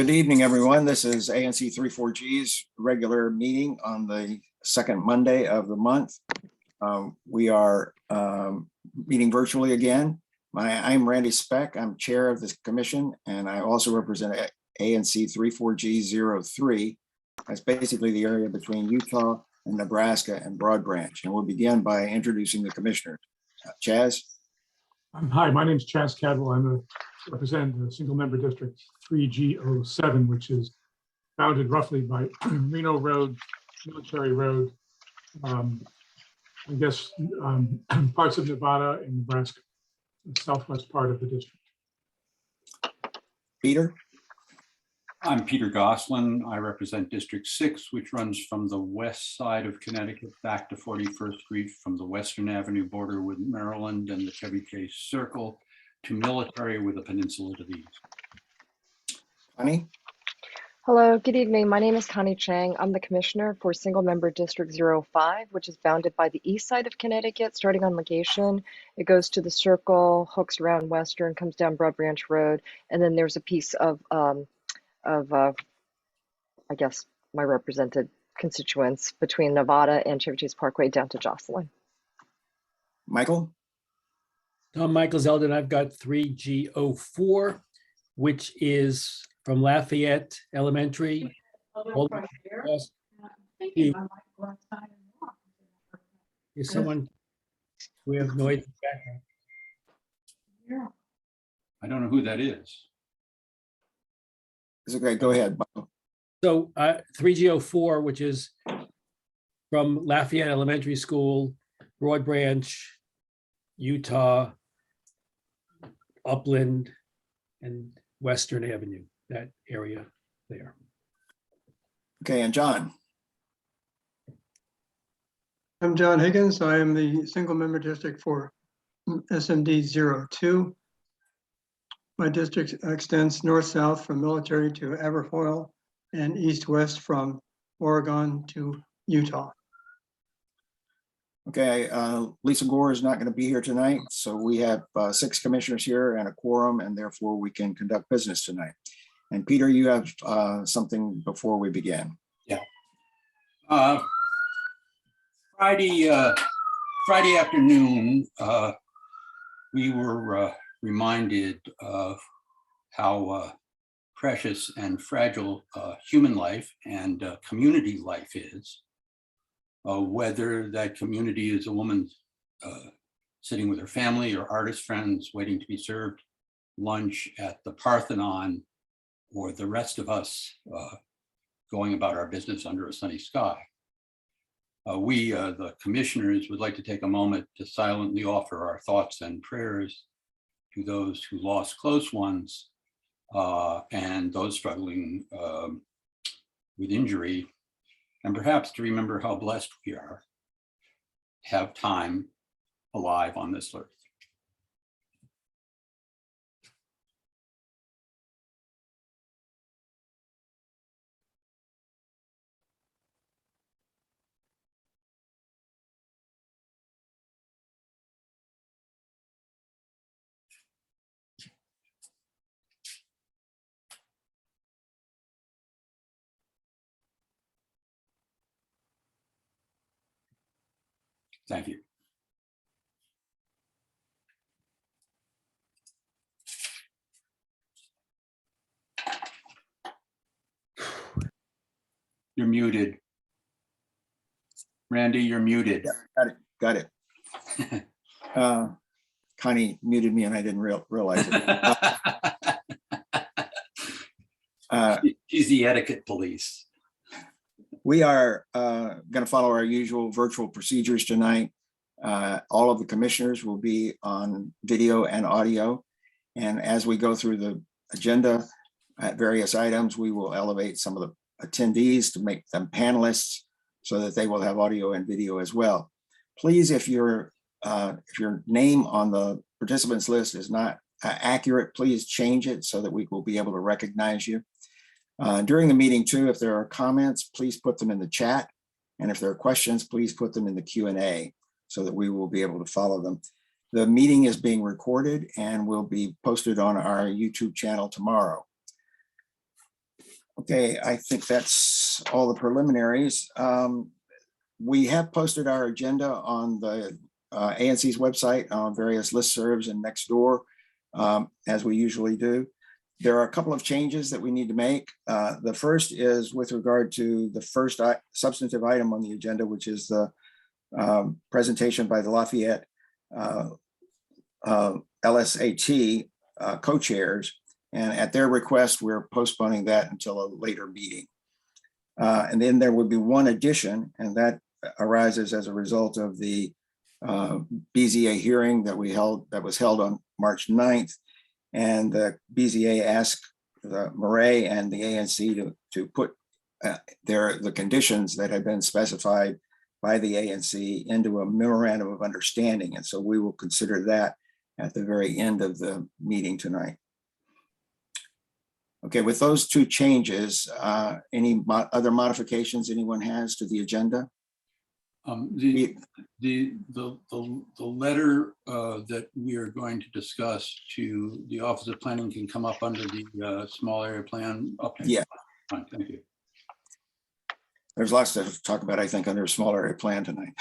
Good evening, everyone. This is ANC 34G's regular meeting on the second Monday of the month. We are meeting virtually again. I'm Randy Speck. I'm chair of this commission, and I also represent ANC 34G03. That's basically the area between Utah and Nebraska and Broad Branch. And we'll begin by introducing the commissioners. Chaz? Hi, my name is Chaz Cadwell. I represent the single member district 3G07, which is bounded roughly by Reno Road, Military Road, parts of Nevada and Nebraska, the southwest part of the district. Peter? I'm Peter Goslin. I represent District 6, which runs from the west side of Connecticut back to 41st Street from the Western Avenue border with Maryland and the Chevy Chase Circle to Military with a peninsula to the east. Connie? Hello, good evening. My name is Connie Chang. I'm the commissioner for single member District 05, which is bounded by the east side of Connecticut, starting on Legation. It goes to the Circle, hooks around Western, comes down Broad Branch Road, and then there's a piece of I guess, my represented constituents between Nevada and Chevy Chase Parkway down to Jocelyn. Michael? I'm Michael Zeldin. I've got 3G04, which is from Lafayette Elementary. All the way across. Is someone, we have noise in the background. I don't know who that is. It's okay, go ahead, Michael. So 3G04, which is from Lafayette Elementary School, Broad Branch, Utah, Upland, and Western Avenue, that area there. Okay, and John? I'm John Higgins. I am the single member district for SMD 02. My district extends north-south from Military to Aberfoyle and east-west from Oregon to Utah. Okay, Lisa Gore is not going to be here tonight, so we have 6 commissioners here and a quorum, and therefore we can conduct business tonight. And Peter, you have something before we begin. Yeah. Friday afternoon, we were reminded of how precious and fragile human life and community life is. Whether that community is a woman sitting with her family or artist friends waiting to be served lunch at the Parthenon, or the rest of us going about our business under a sunny sky. We, the commissioners, would like to take a moment to silently offer our thoughts and prayers to those who lost close ones and those struggling with injury, and perhaps to remember how blessed we are to have time alive on this earth. Thank you. You're muted. Randy, you're muted. Yeah, got it. Connie muted me and I didn't realize it. She's the etiquette police. We are going to follow our usual virtual procedures tonight. All of the commissioners will be on video and audio. And as we go through the agenda at various items, we will elevate some of the attendees to make them panelists so that they will have audio and video as well. Please, if your name on the participants list is not accurate, please change it so that we will be able to recognize you. During the meeting too, if there are comments, please put them in the chat. And if there are questions, please put them in the Q&A so that we will be able to follow them. The meeting is being recorded and will be posted on our YouTube channel tomorrow. Okay, I think that's all the preliminaries. We have posted our agenda on the ANC's website on various listservs and Nextdoor, as we usually do. There are a couple of changes that we need to make. The first is with regard to the first substantive item on the agenda, which is the presentation by the Lafayette LSAT co-chairs. And at their request, we're postponing that until a later meeting. And then there would be one addition, and that arises as a result of the BZA hearing that was held on March 9th. And the BZA asked the Maret and the ANC to put the conditions that had been specified by the ANC into a memorandum of understanding. And so we will consider that at the very end of the meeting tonight. Okay, with those two changes, any other modifications anyone has to the agenda? The letter that we are going to discuss to the Office of Planning can come up under the small area plan. Okay. Yeah. Fine, thank you. There's lots to talk about, I think, under a small area plan tonight.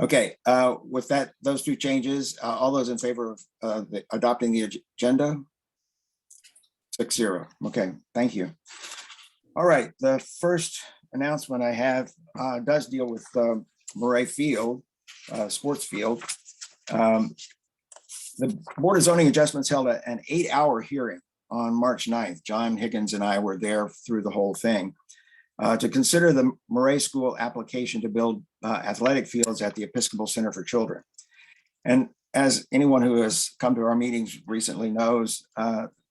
Okay, with that, those two changes, all those in favor of adopting the agenda? 6-0. Okay, thank you. All right, the first announcement I have does deal with Maret Field, sports field. The Board of Zoning Adjustments held an 8-hour hearing on March 9th. John Higgins and I were there through the whole thing to consider the Maret School application to build athletic fields at the Episcopal Center for Children. And as anyone who has come to our meetings recently knows,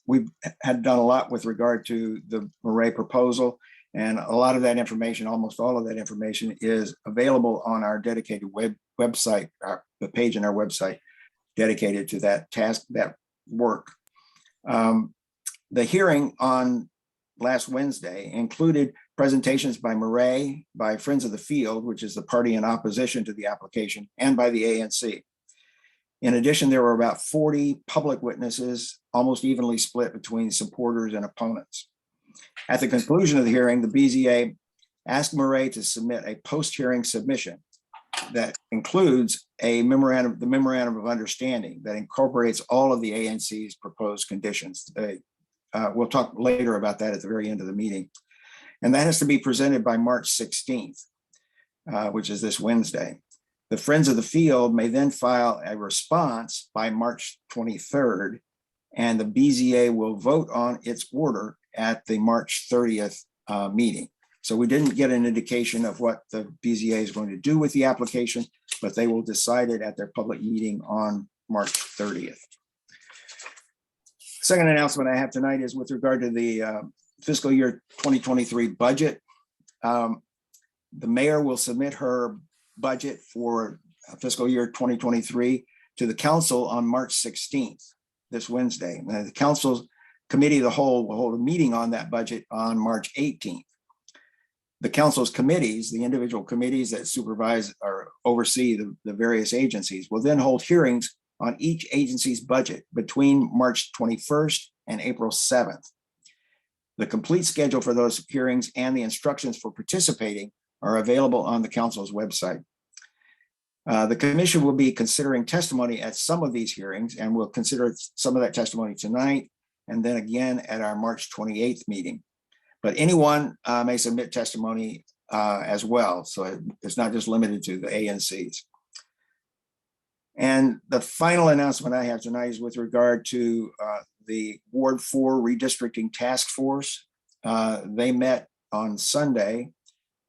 we've had done a lot with regard to the Maret proposal, and a lot of that information, almost all of that information, is available on our dedicated website, the page in our website dedicated to that task, that work. The hearing on last Wednesday included presentations by Maret, by Friends of the Field, which is the party in opposition to the application, and by the ANC. In addition, there were about 40 public witnesses, almost evenly split between supporters and opponents. At the conclusion of the hearing, the BZA asked Maret to submit a post-hearing submission that includes the memorandum of understanding that incorporates all of the ANC's proposed conditions. We'll talk later about that at the very end of the meeting. And that has to be presented by March 16th, which is this Wednesday. The Friends of the Field may then file a response by March 23rd, and the BZA will vote on its order at the March 30th meeting. So we didn't get an indication of what the BZA is going to do with the application, but they will decide it at their public meeting on March 30th. Second announcement I have tonight is with regard to the fiscal year 2023 budget. The mayor will submit her budget for fiscal year 2023 to the council on March 16th, this Wednesday. And the council's committee of the whole will hold a meeting on that budget on March 18th. The council's committees, the individual committees that supervise or oversee the various agencies, will then hold hearings on each agency's budget between March 21st and April 7th. The complete schedule for those hearings and the instructions for participating are available on the council's website. The commission will be considering testimony at some of these hearings, and we'll consider some of that testimony tonight and then again at our March 28th meeting. But anyone may submit testimony as well, so it's not just limited to the ANCs. And the final announcement I have tonight is with regard to the Ward 4 redistricting task force. They met on Sunday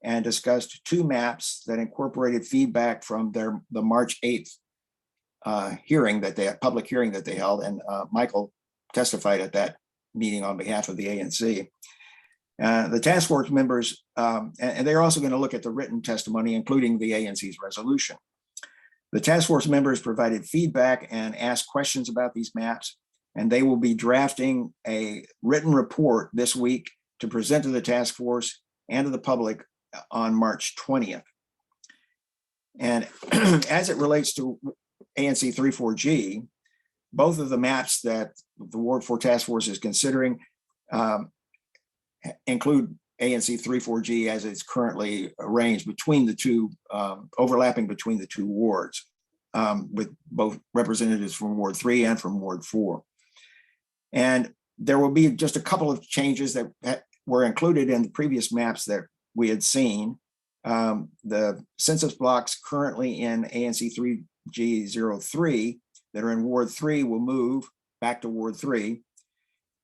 and discussed two maps that incorporated feedback from the March 8th public hearing that they held, and Michael testified at that meeting on behalf of the ANC. The task force members, and they're also going to look at the written testimony, including the ANC's resolution. The task force members provided feedback and asked questions about these maps, and they will be drafting a written report this week to present to the task force and to the public on March 20th. And as it relates to ANC 34G, both of the maps that the Ward 4 task force is considering um, include ANC 34G as it's currently arranged between the two, overlapping between the two wards, with both representatives from Ward 3 and from Ward 4. And there will be just a couple of changes that were included in the previous maps that we had seen. The census blocks currently in ANC 3G03 that are in Ward 3 will move back to Ward 3.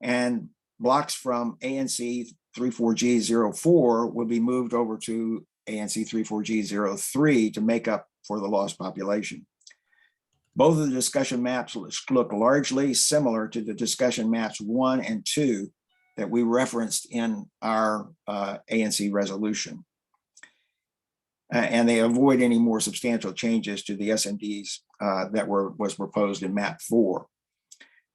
And blocks from ANC 34G04 will be moved over to ANC 34G03 to make up for the lost population. Both of the discussion maps look largely similar to the discussion maps 1 and 2 that we referenced in our ANC resolution. And they avoid any more substantial changes to the SMDs that was proposed in map 4.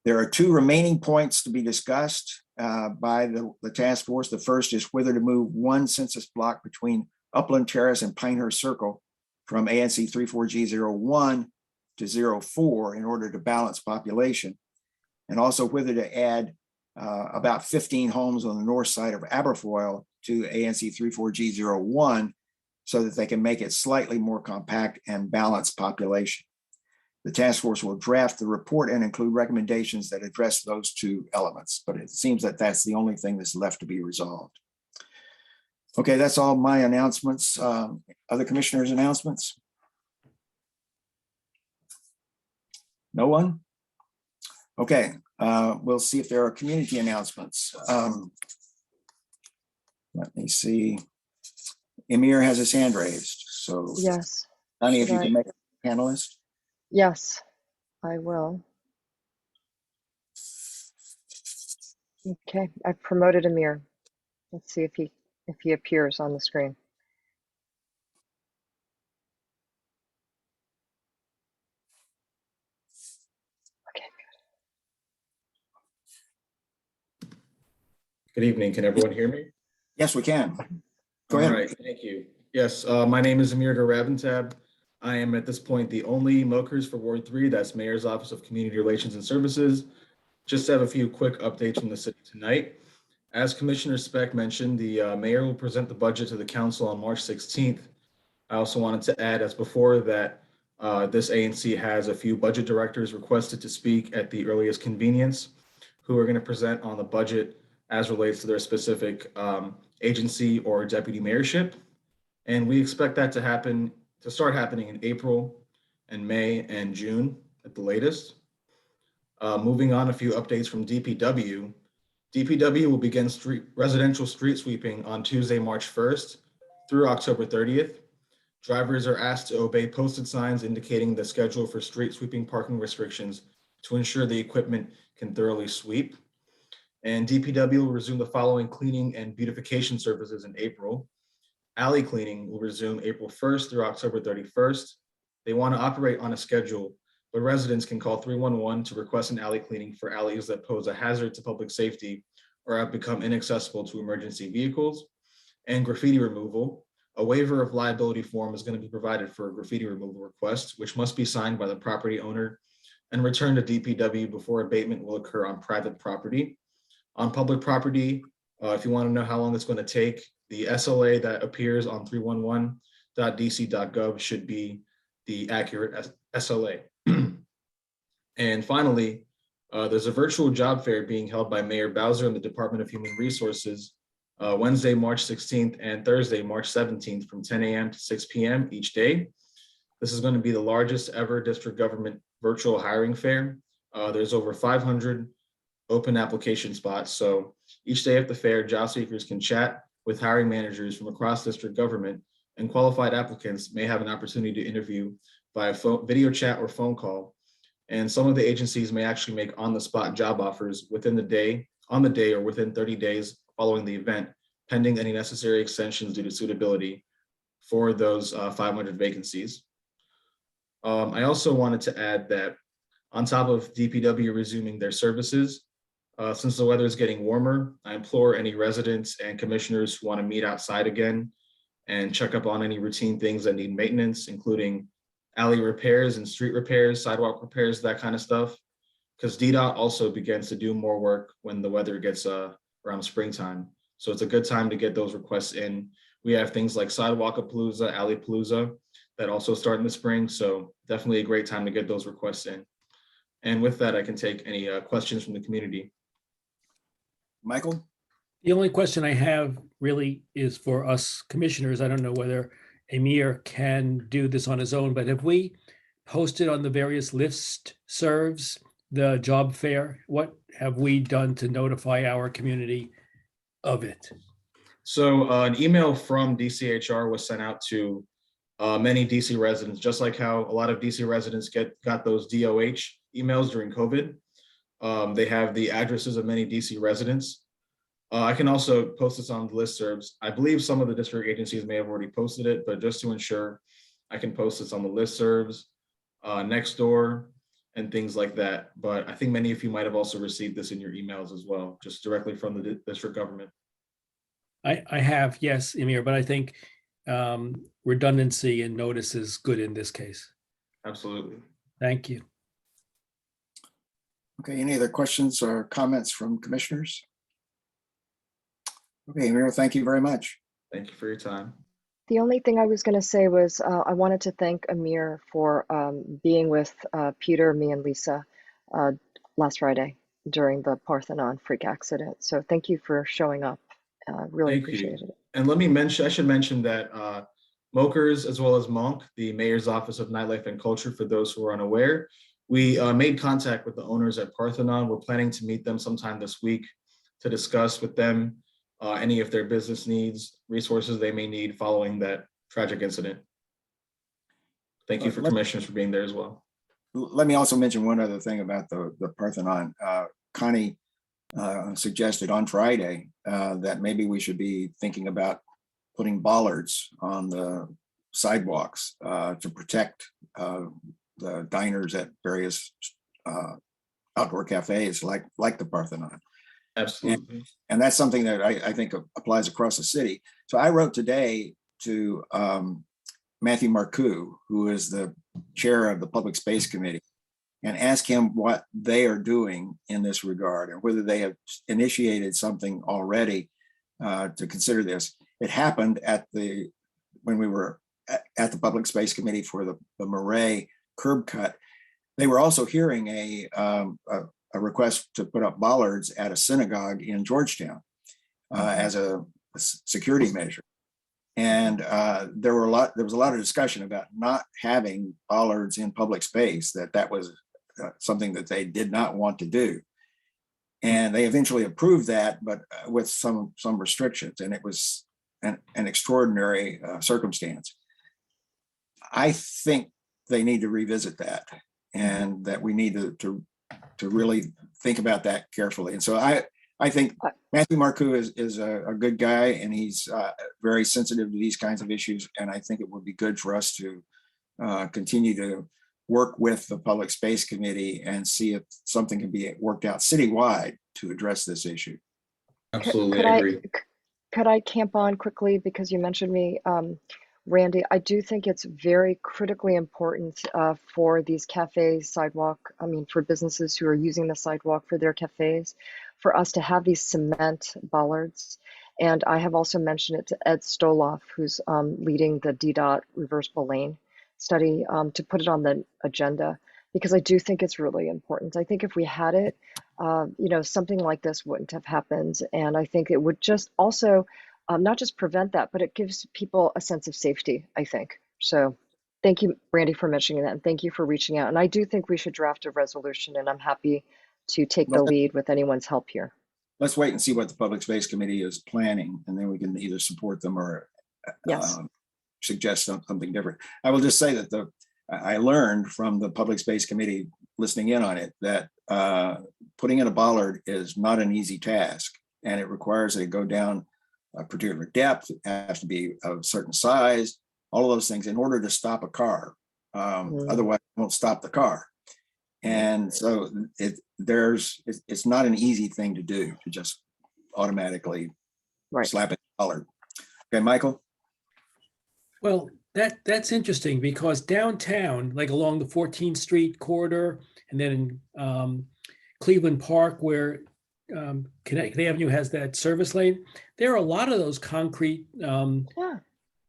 There are 2 remaining points to be discussed by the task force. The first is whether to move 1 census block between Upland Terrace and Pinehurst Circle from ANC 34G01 to 04 in order to balance population, and also whether to add about 15 homes on the north side of Aberfoyle to ANC 34G01 so that they can make it slightly more compact and balance population. The task force will draft the report and include recommendations that address those 2 elements, but it seems that that's the only thing that's left to be resolved. Okay, that's all my announcements. Other commissioners' announcements? No one? Okay, we'll see if there are community announcements. Let me see. Emir has his hand raised, so. Yes, Connie, if you can make a panelist. yes, I will. Okay, I've promoted Amir. Let's see if he appears on the screen. Okay. Good evening. Can everyone hear me? Yes, we can. Go ahead. All right, thank you. Yes, my name is Amir Raventab. I am at this point the only MOKers for Ward 3, that's Mayor's Office of Community Relations and Services. Just have a few quick updates from the city tonight. As Commissioner Speck mentioned, the mayor will present the budget to the council on March 16th. I also wanted to add, as before, that this ANC has a few budget directors requested to speak at the earliest convenience, who are going to present on the budget as relates to their specific agency or deputy mayorship. And we expect that to start happening in April and May and June at the latest. Moving on, a few updates from DPW. DPW will begin residential street sweeping on Tuesday, March 1st through October 30th. Drivers are asked to obey posted signs indicating the schedule for street sweeping parking restrictions to ensure the equipment can thoroughly sweep. And DPW will resume the following cleaning and beautification services in April. Alley cleaning will resume April 1st through October 31st. They want to operate on a schedule, but residents can call 311 to request an alley cleaning for alleys that pose a hazard to public safety or have become inaccessible to emergency vehicles. And graffiti removal. A waiver of liability form is going to be provided for a graffiti removal request, which must be signed by the property owner and returned to DPW before abatement will occur on private property. On public property, if you want to know how long it's going to take, the SLA that appears on 311.dc.gov should be the accurate SLA. And finally, there's a virtual job fair being held by Mayor Bowser and the Department of Human Resources Wednesday, March 16th and Thursday, March 17th from 10 a.m. to 6 p.m. each day. This is going to be the largest ever district government virtual hiring fair. There's over 500 open application spots. So each day at the fair, job seekers can chat with hiring managers from across district government, and qualified applicants may have an opportunity to interview via video chat or phone call. And some of the agencies may actually make on-the-spot job offers on the day or within 30 days following the event, pending any necessary extensions due to suitability for those 500 vacancies. I also wanted to add that on top of DPW resuming their services, since the weather is getting warmer, I implore any residents and commissioners who want to meet outside again and check up on any routine things that need maintenance, including alley repairs and street repairs, sidewalk repairs, that kind of stuff. Because DDOT also begins to do more work when the weather gets around springtime. So it's a good time to get those requests in. We have things like Sidewalk-a-Palooza, Alley-Palooza that also start in the spring. So definitely a great time to get those requests in. And with that, I can take any questions from the community. Michael? The only question I have really is for us commissioners. I don't know whether Amir can do this on his own, but have we posted on the various list serves the job fair? What have we done to notify our community of it? So an email from DCHR was sent out to many DC residents, just like how a lot of DC residents got those DOH emails during COVID. They have the addresses of many DC residents. I can also post this on the listservs. I believe some of the district agencies may have already posted it, but just to ensure, I can post this on the listservs, Nextdoor, and things like that. But I think many of you might have also received this in your emails as well, just directly from the district government. I have, yes, Amir, but I think redundancy and notice is good in this case. Absolutely. Thank you. Okay, any other questions or comments from commissioners? Okay, Amir, thank you very much. Thank you for your time. The only thing I was going to say was I wanted to thank Amir for being with Peter, me, and Lisa last Friday during the Parthenon freak accident. So thank you for showing up. Really Thank you. appreciated it. And let me mention, I should mention that Mokers, as well as Monk, the Mayor's Office of Nightlife and Culture, for those who are unaware, we made contact with the owners at Parthenon. We're planning to meet them sometime this week to discuss with them any of their business needs, resources they may need following that tragic incident. Thank you for commissioners for being there as well. Let me also mention one other thing about the Parthenon. Connie suggested on Friday that maybe we should be thinking about putting bollards on the sidewalks to protect the diners at various outdoor cafes like the Parthenon. Absolutely. And that's something that I think applies across the city. So I wrote today to Matthew Marcoux, who is the chair of the Public Space Committee, and ask him what they are doing in this regard and whether they have initiated something already to consider this. It happened when we were at the Public Space Committee for the Maret curb cut. They were also hearing a request to put up bollards at a synagogue in Georgetown as a security measure. And there was a lot of discussion about not having bollards in public space, that was something that they did not want to do. And they eventually approved that, but with some restrictions, and it was an extraordinary circumstance. I think they need to revisit that, and that we need to really think about that carefully. And so I think Matthew Marcoux is a good guy, and he's very sensitive to these kinds of issues. And I think it would be good for us to continue to work with the Public Space Committee and see if something can be worked out citywide to address this issue. Absolutely, I agree. Could I camp on quickly because you mentioned me, Randy? I do think it's very critically important for these cafes, for businesses who are using the sidewalk for their cafes, for us to have these cement bollards. And I have also mentioned it to Ed Stoloff, who's leading the DDOT reversible lane study, to put it on the agenda, because I do think it's really important. I think if we had it, something like this wouldn't have happened. And I think it would just also not just prevent that, but it gives people a sense of safety, I think. So thank you, Randy, for mentioning that. And thank you for reaching out. And I do think we should draft a resolution, and I'm happy to take the lead with anyone's help here. Let's wait and see what the Public Space Committee is planning, and then we can either support them or suggest something different. I will just say that I learned from the Public Space Committee listening in on it that putting in a bollard is not an easy task, and it requires that it go down a particular depth. It has to be of a certain size, all of those things in order to stop a car. Otherwise, it won't stop the car. And so it's not an easy thing to do, to just automatically slap a bollard. Okay, Michael? Well, that's interesting, because downtown, like along the 14th Street corridor, and then in Cleveland Park, where Connecticut Avenue has that service lane. There are a lot of those concrete Yeah,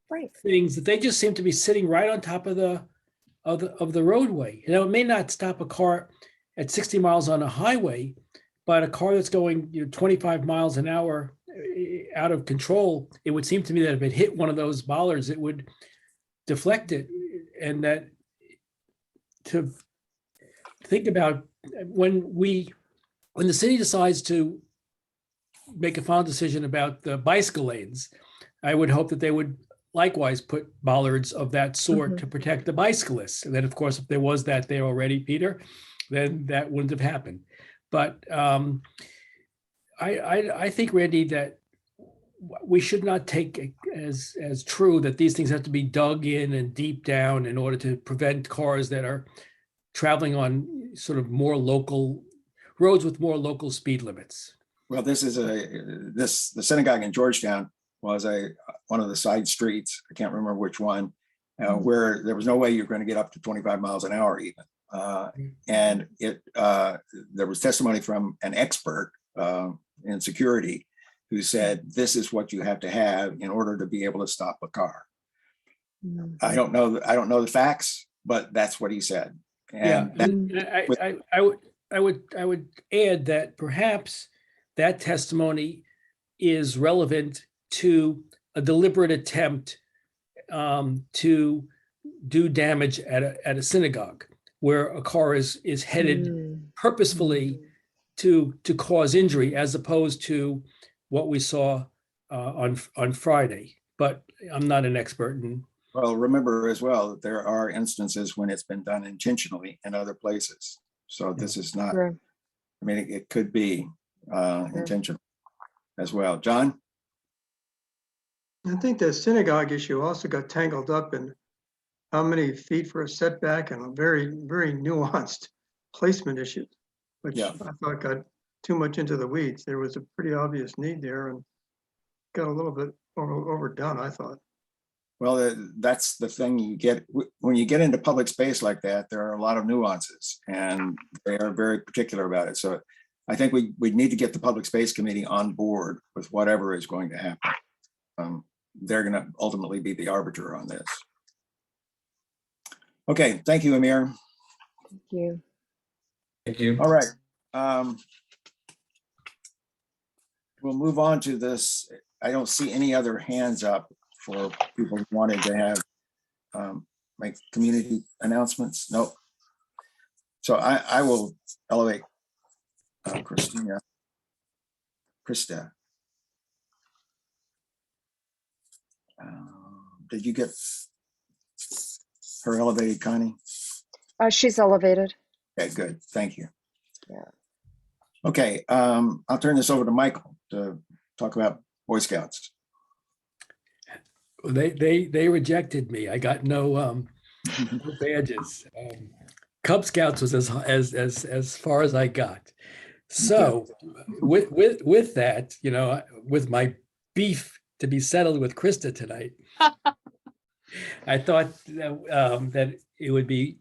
right. things that they just seem to be sitting right on top of the roadway. You know, it may not stop a car at 60 miles on a highway, but a car that's going 25 miles an hour out of control, it would seem to me that if it hit one of those bollards, it would deflect it. And that to think about when the city decides to make a final decision about the bicycle lanes, I would hope that they would likewise put bollards of that sort to protect the bicyclists. And then, of course, if there was that there already, Peter, then that wouldn't have happened. But I think, Randy, that we should not take it as true that these things have to be dug in and deep down in order to prevent cars that are traveling on sort of more local roads with more local speed limits. Well, this is the synagogue in Georgetown was one of the side streets. I can't remember which one, where there was no way you're going to get up to 25 miles an hour even. And there was testimony from an expert in security who said, this is what you have to have in order to be able to stop a car. I don't know the facts, but that's what he said. And I would add that perhaps that testimony is relevant to a deliberate attempt to do damage at a synagogue where a car is headed purposefully to cause injury, as opposed to what we saw on Friday. But I'm not an expert in. Well, remember as well that there are instances when it's been done intentionally in other places. So this is not, True. I mean, it could be intentional as well. John? I think the synagogue issue also got tangled up in how many feet for a setback and a very, very nuanced placement issue, which I thought got too much into the weeds. There was a pretty obvious need there and got a little bit overdone, I thought. Well, that's the thing you get when you get into public space like that. There are a lot of nuances and they are very particular about it. So I think we need to get the Public Space Committee on board with whatever is going to happen. They're going to ultimately be the arbiter on this. Okay, thank you, Amir. Thank you. Thank you. All right. We'll move on to this. I don't see any other hands up for people who wanted to have make community announcements. Nope. So I will elevate Krista. Did you get her elevated, Connie? She's elevated. Okay, good. Thank you. Yeah. Okay, I'll turn this over to Michael to talk about Boy Scouts. They rejected me. I got no badges. Cub Scouts was as far as I got. So with that, with my beef to be settled with Krista tonight, I thought that it would be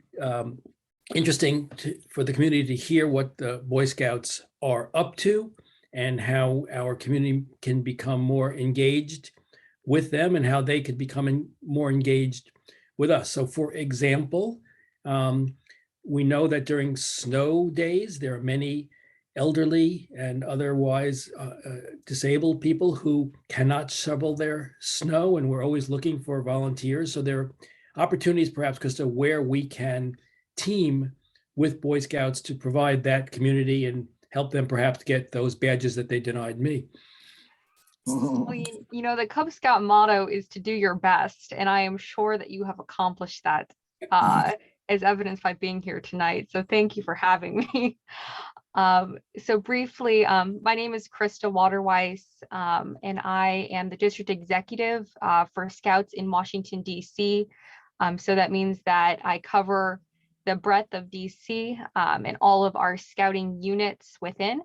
interesting for the community to hear what the Boy Scouts are up to and how our community can become more engaged with them and how they could become more engaged with us. So for example, we know that during snow days, there are many elderly and otherwise disabled people who cannot shovel their snow, and we're always looking for volunteers. So there are opportunities perhaps, Krista, where we can team with Boy Scouts to provide that community and help them perhaps get those badges that they denied me. Well, the Cub Scout motto is to do your best, and I am sure that you have accomplished that as evidenced by being here tonight. So thank you for having me. So briefly, my name is Krista Waterweiss, and I am the district executive for Scouts in Washington, D.C. So that means that I cover the breadth of D.C. And all of our scouting units within.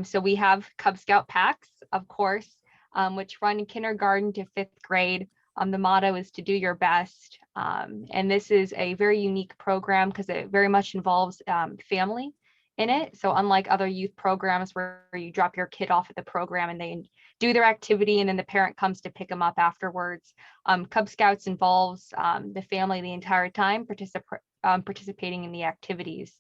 So we have Cub Scout packs, of course, which run kindergarten to 5th grade. The motto is to do your best. And this is a very unique program because it very much involves family in it. So unlike other youth programs where you drop your kid off at the program and they do their activity and then the parent comes to pick them up afterwards, Cub Scouts involves the family the entire time participating in the activities.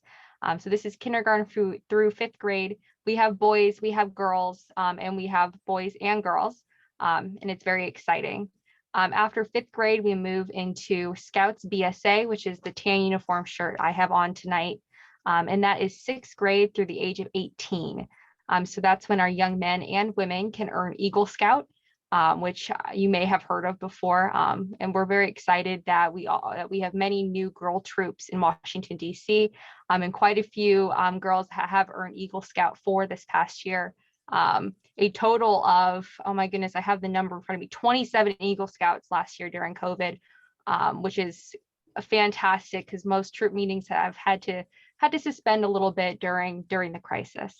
So this is kindergarten through 5th grade. We have boys, we have girls, and we have boys and girls, and it's very exciting. After 5th grade, we move into Scouts BSA, which is the tan uniform shirt I have on tonight. And that is 6th grade through the age of 18. So that's when our young men and women can earn Eagle Scout, which you may have heard of before. And we're very excited that we have many new girl troops in Washington, D.C. And quite a few girls have earned Eagle Scout for this past year. A total of, oh my goodness, I have the number in front of me, 27 Eagle Scouts last year during COVID, which is fantastic because most troop meetings have had to suspend a little bit during the crisis.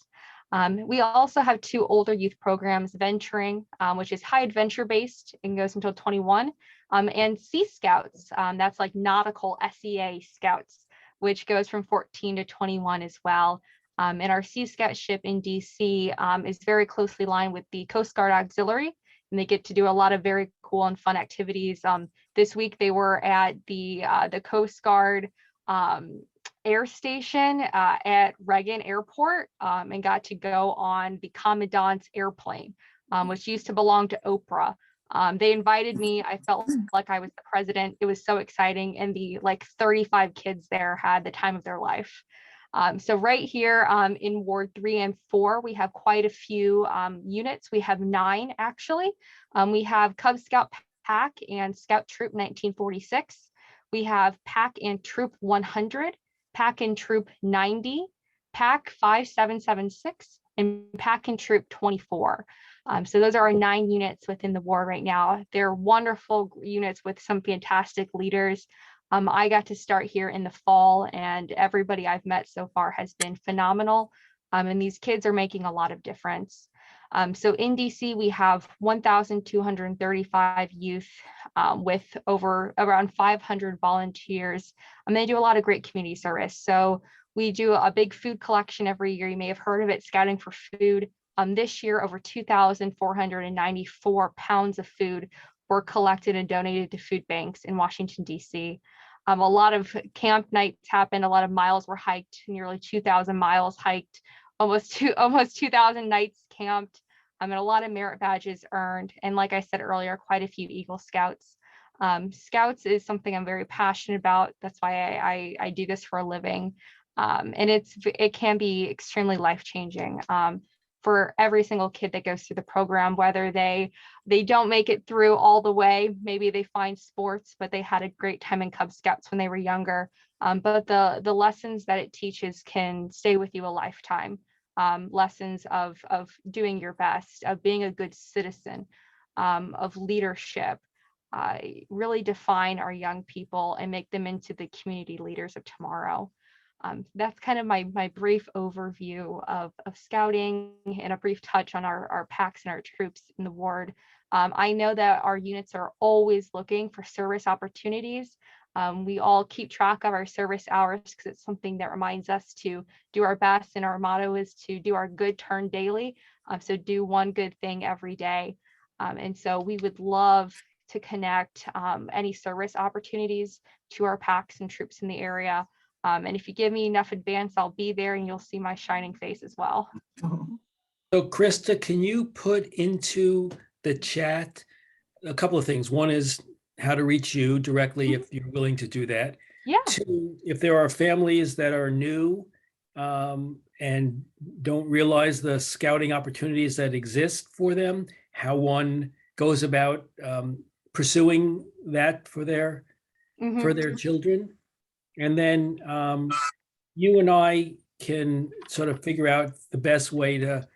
We also have 2 older youth programs, Venturing, which is high adventure based and goes until 21, and Sea Scouts, that's like nautical SEA Scouts, which goes from 14 to 21 as well. And our Sea Scout ship in DC is very closely aligned with the Coast Guard Auxiliary, and they get to do a lot of very cool and fun activities. This week they were at the Coast Guard air station at Reagan Airport and got to go on the Commandant's airplane, which used to belong to Oprah. They invited me. I felt like I was the president. It was so exciting. And the 35 kids there had the time of their life. So right here in Ward 3 and 4, we have quite a few units. We have 9 actually. We have Cub Scout Pack and Scout Troop 1946. We have Pack and Troop 100, Pack and Troop 90, Pack 5776, and Pack and Troop 24. So those are our 9 units within the ward right now. They're wonderful units with some fantastic leaders. I got to start here in the fall, and everybody I've met so far has been phenomenal. And these kids are making a lot of difference. So in DC, we have 1,235 youth with around 500 volunteers. And they do a lot of great community service. So we do a big food collection every year. You may have heard of it, Scouting for Food. This year, over 2,494 pounds of food were collected and donated to food banks in Washington, D.C. A lot of camp nights happened. A lot of miles were hiked, nearly 2,000 miles hiked, almost 2,000 nights camped, and a lot of merit badges earned. And like I said earlier, quite a few Eagle Scouts. Scouts is something I'm very passionate about. That's why I do this for a living. And it can be extremely life-changing. For every single kid that goes through the program, whether they don't make it through all the way, maybe they find sports, but they had a great time in Cub Scouts when they were younger. But the lessons that it teaches can stay with you a lifetime. Lessons of doing your best, of being a good citizen, of leadership, really define our young people and make them into the community leaders of tomorrow. That's kind of my brief overview of scouting and a brief touch on our packs and our troops in the ward. I know that our units are always looking for service opportunities. We all keep track of our service hours because it's something that reminds us to do our best, and our motto is to do our good turn daily. So do one good thing every day. And so we would love to connect any service opportunities to our packs and troops in the area. And if you give me enough advance, I'll be there and you'll see my shining face as well. So Krista, can you put into the chat a couple of things? One is how to reach you directly if you're willing to do that. Yeah. 2, if there are families that are new and don't realize the scouting opportunities that exist for them, how one goes about pursuing that for their children. And then you and I can sort of figure out the best way to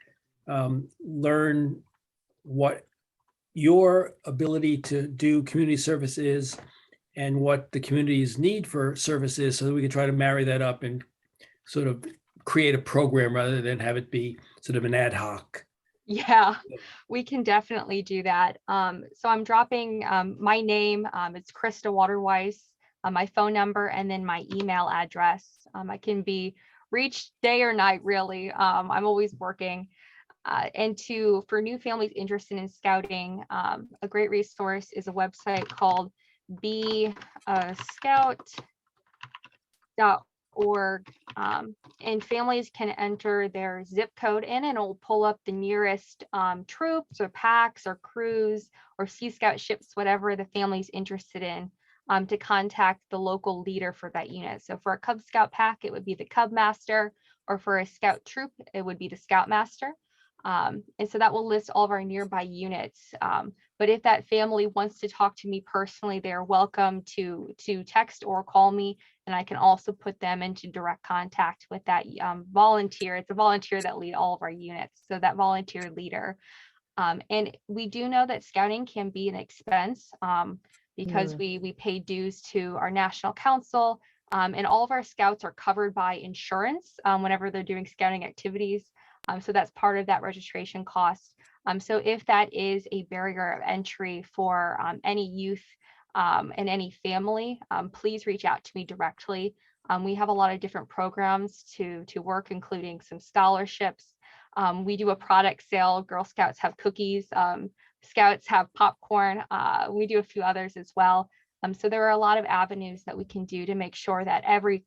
learn what your ability to do community service is and what the community's need for service is, so that we can try to marry that up and sort of create a program rather than have it be sort of an ad hoc. Yeah, we can definitely do that. So I'm dropping my name. It's Krista Waterwise, my phone number, and then my email address. I can be reach day or night, really. I'm always working. And for new families interested in scouting, a great resource is a website called bescout.org. And families can enter their zip code in, and it'll pull up the nearest troops or packs or crews or Sea Scout ships, whatever the family's interested in, to contact the local leader for that unit. So for a Cub Scout pack, it would be the Cub Master, or for a Scout troop, it would be the Scout Master. And so that will list all of our nearby units. But if that family wants to talk to me personally, they're welcome to text or call me, and I can also put them into direct contact with that volunteer. It's a volunteer that lead all of our units, so that volunteer leader. And we do know that scouting can be an expense because we pay dues to our national council, and all of our scouts are covered by insurance whenever they're doing scouting activities. So that's part of that registration cost. So if that is a barrier of entry for any youth and any family, please reach out to me directly. We have a lot of different programs to work, including some scholarships. We do a product sale. Girl Scouts have cookies. Scouts have popcorn. We do a few others as well. So there are a lot of avenues that we can do to make sure that every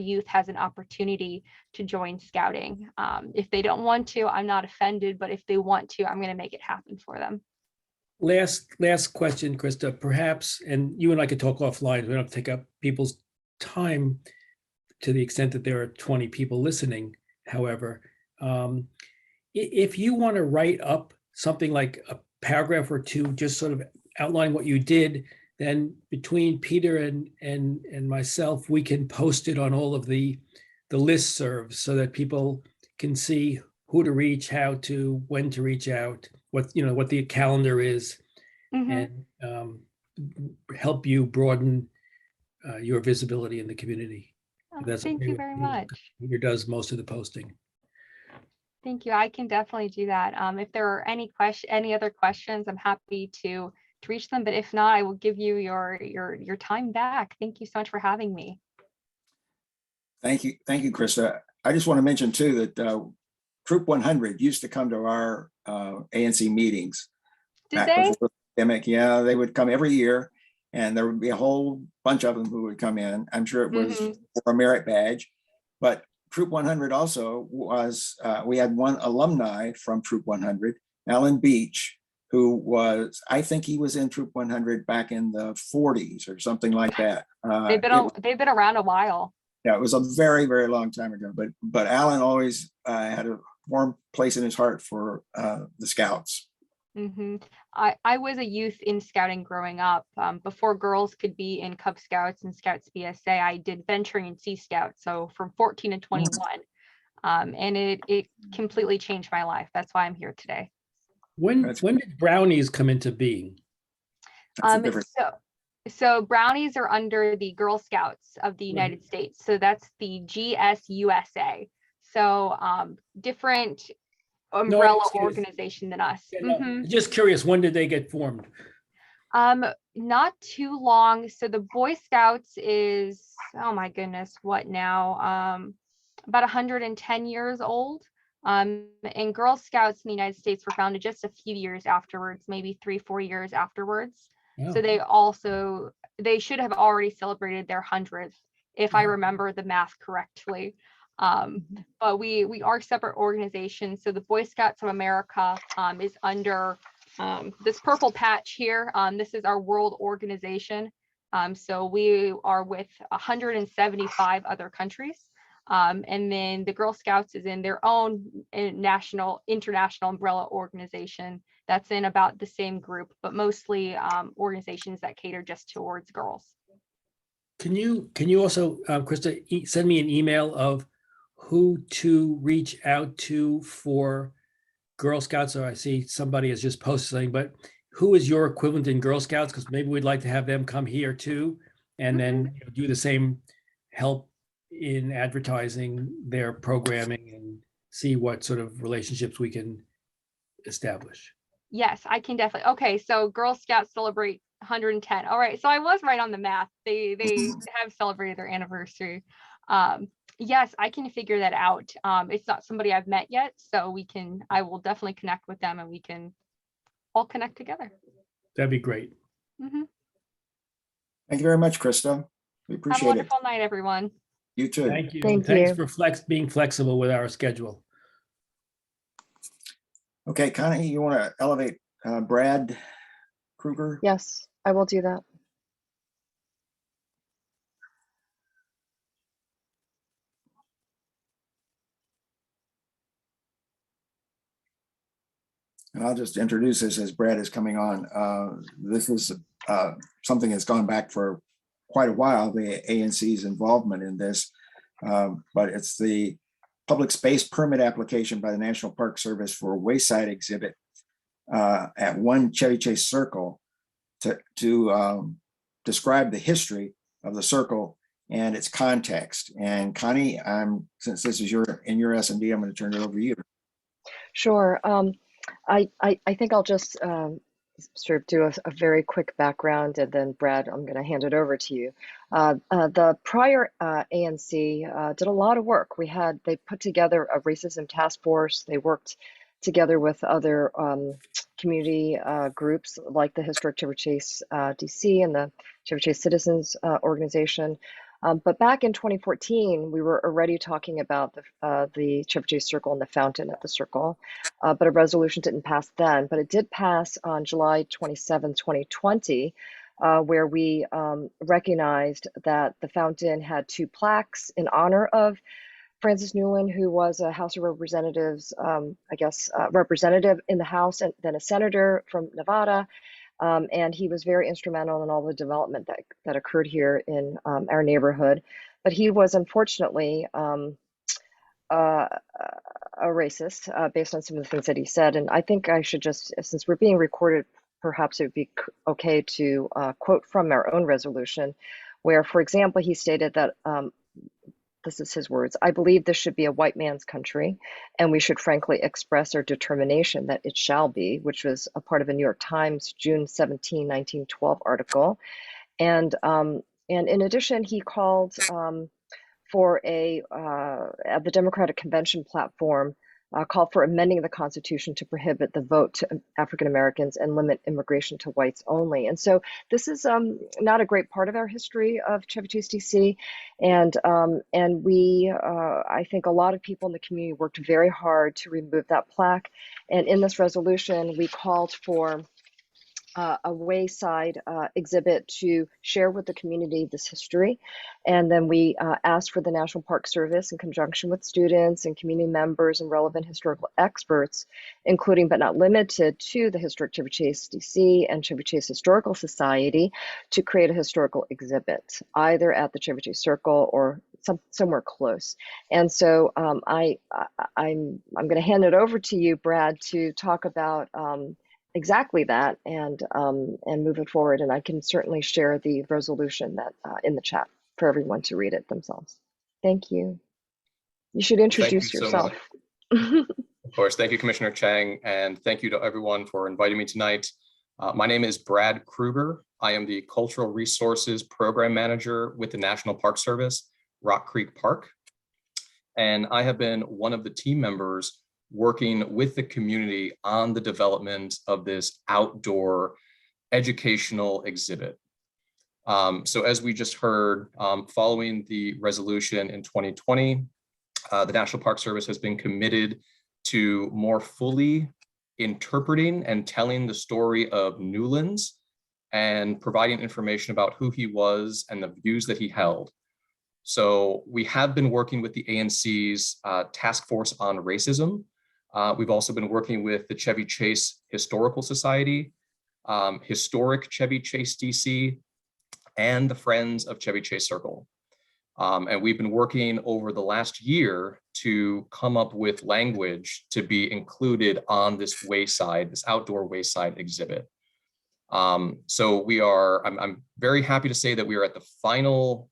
youth has an opportunity to join scouting. If they don't want to, I'm not offended, but if they want to, I'm going to make it happen for them. Last question, Krista, perhaps, and you and I could talk offline. We don't have to take up people's time to the extent that there are 20 people listening. However, if you want to write up something like a paragraph or two, just sort of outline what you did, then between Peter and myself, we can post it on all of the listservs so that people can see who to reach, how to, when to reach out, what the calendar is, and help you broaden your visibility in the community. Oh, thank you very much. Peter does most of the posting. Thank you. I can definitely do that. If there are any other questions, I'm happy to reach them. But if not, I will give you your time back. Thank you so much for having me. Thank you, Krista. I just want to mention too that Troop 100 used to come to our ANC meetings. Did they? Before the pandemic. Yeah, they would come every year, and there would be a whole bunch of them who would come in. I'm sure it was for a merit badge, but Troop 100 also was, we had one alumni from Troop 100, Alan Beach, who was, I think he was in Troop 100 back in the 40s or something like that. They've been around a while. Yeah, it was a very, very long time ago, but Alan always had a warm place in his heart for the Scouts. I was a youth in scouting growing up. Before girls could be in Cub Scouts and Scouts BSA, I did venturing in Sea Scouts, so from 14 to 21. And it completely changed my life. That's why I'm here today. When did brownies come into being? So brownies are under the Girl Scouts of the United States. So that's the GSUSA. So different umbrella organization than us. Just curious, when did they get formed? Not too long. So the Boy Scouts is, oh my goodness, what now? About 110 years old. And Girl Scouts in the United States were founded just a few years afterwards, maybe 3-4 years afterwards. Oh. So they should have already celebrated their 100th, if I remember the math correctly. But we are separate organizations. So the Boy Scouts of America is under this purple patch here. This is our world organization. So we are with 175 other countries. And then the Girl Scouts is in their own international umbrella organization that's in about the same group, but mostly organizations that cater just towards girls. Can you also, Krista, send me an email of who to reach out to for Girl Scouts? Or I see somebody has just posted something, but who is your equivalent in Girl Scouts? Because maybe we'd like to have them come here too, and then do the same help in advertising their programming and see what sort of relationships we can establish. Yes, I can definitely. Okay, so Girl Scouts celebrate 110. All right, so I was right on the math. They have celebrated their anniversary. Yes, I can figure that out. It's not somebody I've met yet, so I will definitely connect with them and we can all connect together. That'd be great. Mhm. Thank you very much, Krista. We Have a appreciate it. wonderful night, everyone. You too. Thank you. Thank Thanks you. for being flexible with our schedule. Okay, Connie, you want to elevate Brad Kruger? Yes, I will do that. And I'll just introduce this as Brad is coming on. This is something that's gone back for quite a while, the ANC's involvement in this, but it's the public space permit application by the National Park Service for a wayside exhibit at 1 Chevy Chase Circle to describe the history of the circle and its context. And Connie, since this is in your S&D, I'm going to turn it over to you. Sure. I think I'll just sort of do a very quick background, and then Brad, I'm going to hand it over to you. The prior ANC did a lot of work. They put together a racism task force. They worked together with other community groups like the Historic Chevy Chase DC and the Chevy Chase Citizens Organization. But back in 2014, we were already talking about the Chevy Chase Circle and the fountain at the circle, but a resolution didn't pass then. But it did pass on July 27, 2020, where we recognized that the fountain had 2 plaques in honor of Francis Newland, who was a House of Representatives, representative in the House and then a senator from Nevada. And he was very instrumental in all the development that occurred here in our neighborhood. But he was unfortunately a racist based on some of the things that he said. And I think I should just, since we're being recorded, perhaps it would be okay to quote from our own resolution, where, for example, he stated that, this is his words, "I believe this should be a white man's country, and we should frankly express our determination that it shall be," which was a part of a New York Times June 17, 1912 article. And in addition, he called for at the Democratic Convention platform, called for amending the Constitution to prohibit the vote to African Americans and limit immigration to whites only. And so this is not a great part of our history of Chevy Chase DC, and we, I think, a lot of people in the community worked very hard to remove that plaque. And in this resolution, we called for a wayside exhibit to share with the community this history. And then we asked for the National Park Service, in conjunction with students and community members and relevant historical experts, including but not limited to the Historic Chevy Chase DC and Chevy Chase Historical Society, to create a historical exhibit, either at the Chevy Chase Circle or somewhere close. And so I'm going to hand it over to you, Brad, to talk about exactly that and move it forward. And I can certainly share the resolution that in the chat for everyone to read it themselves. Thank you. You should introduce yourself. Of course. Thank you, Commissioner Chang, and thank you to everyone for inviting me tonight. My name is Brad Kruger. I am the Cultural Resources Program Manager with the National Park Service, Rock Creek Park. And I have been one of the team members working with the community on the development of this outdoor educational exhibit. So as we just heard, following the resolution in 2020, the National Park Service has been committed to more fully interpreting and telling the story of Newlands and providing information about who he was and the views that he held. So we have been working with the ANC's Task Force on Racism. We've also been working with the Chevy Chase Historical Society, Historic Chevy Chase DC, and the Friends of Chevy Chase Circle. And we've been working over the last year to come up with language to be included on this wayside, this outdoor wayside exhibit. So I'm very happy to say that we are at the final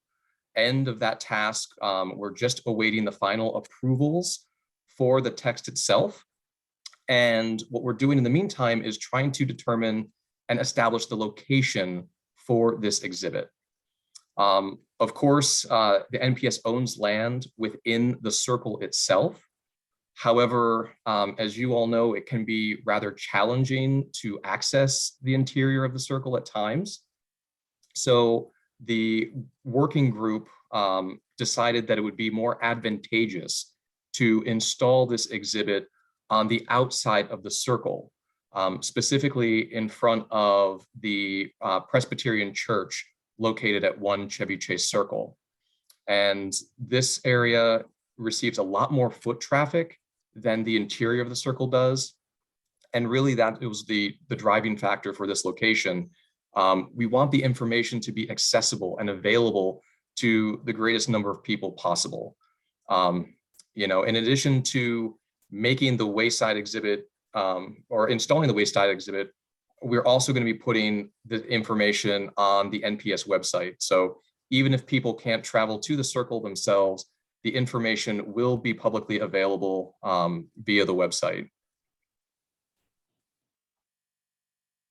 end of that task. We're just awaiting the final approvals for the text itself. And what we're doing in the meantime is trying to determine and establish the location for this exhibit. Of course, the NPS owns land within the circle itself. However, as you all know, it can be rather challenging to access the interior of the circle at times. So the working group decided that it would be more advantageous to install this exhibit on the outside of the circle, specifically in front of the Presbyterian Church located at 1 Chevy Chase Circle. And this area receives a lot more foot traffic than the interior of the circle does. And really that was the driving factor for this location. We want the information to be accessible and available to the greatest number of people possible. You know, in addition to making the wayside exhibit or installing the wayside exhibit, we're also going to be putting the information on the NPS website. So even if people can't travel to the circle themselves, the information will be publicly available via the website.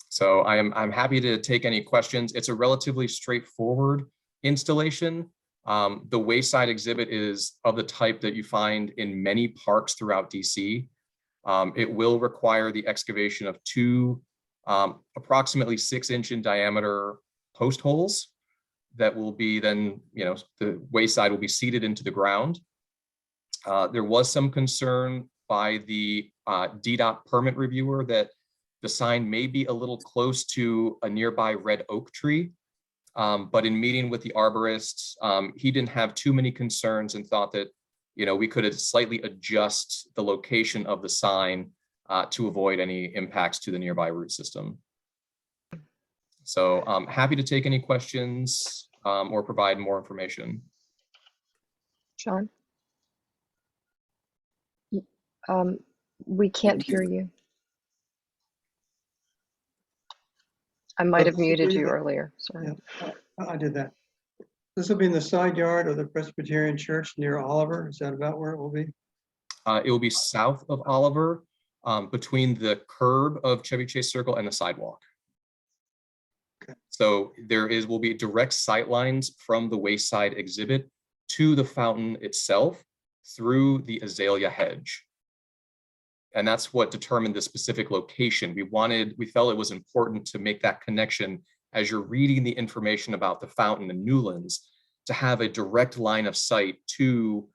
So I'm happy to take any questions. It's a relatively straightforward installation. The wayside exhibit is of the type that you find in many parks throughout DC. It will require the excavation of 2 approximately 6-inch in diameter post holes that will be then, you know, the wayside will be seated into the ground. There was some concern by the DDOT permit reviewer that the sign may be a little close to a nearby red oak tree. But in meeting with the arborist, he didn't have too many concerns and thought that, you know, we could slightly adjust the location of the sign to avoid any impacts to the nearby root system. So I'm happy to take any questions or provide more information. Sean? We can't hear you. I might have muted you earlier, sorry. Yeah, I did that. This will be in the side yard of the Presbyterian Church near Oliver. Is that about where it will be? It will be south of Oliver, between the curb of Chevy Chase Circle and the sidewalk. Okay. So will be direct sight lines from the wayside exhibit to the fountain itself through the azalea hedge. And that's what determined the specific location. We felt it was important to make that connection as you're reading the information about the fountain and Newlands, to have a direct line of sight to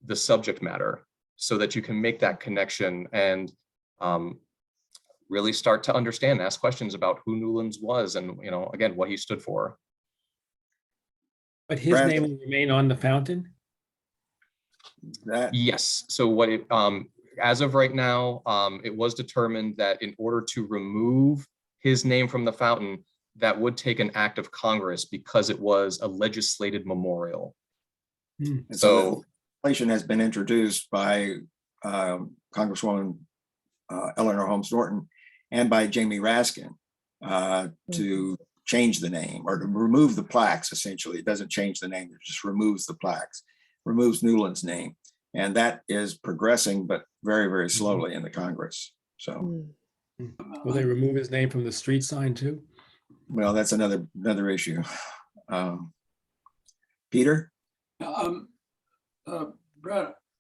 the subject matter so that you can make that connection and really start to understand, ask questions about who Newlands was and, you know, again, what he stood for. But his Brad- name will remain on the fountain? Yes. So what it, as of right now, it was determined that in order to remove his name from the fountain, that would take an act of Congress because it was a legislated memorial. And so legislation has been introduced by Congresswoman Eleanor Holmes Norton and by Jamie Raskin to change the name or to remove the plaques. Essentially, it doesn't change the name; it just removes the plaques, removes Newland's name, and that is progressing, but very, very slowly in the Congress. So, Will they remove his name from the street sign too? well, that's another issue. Peter? Brad,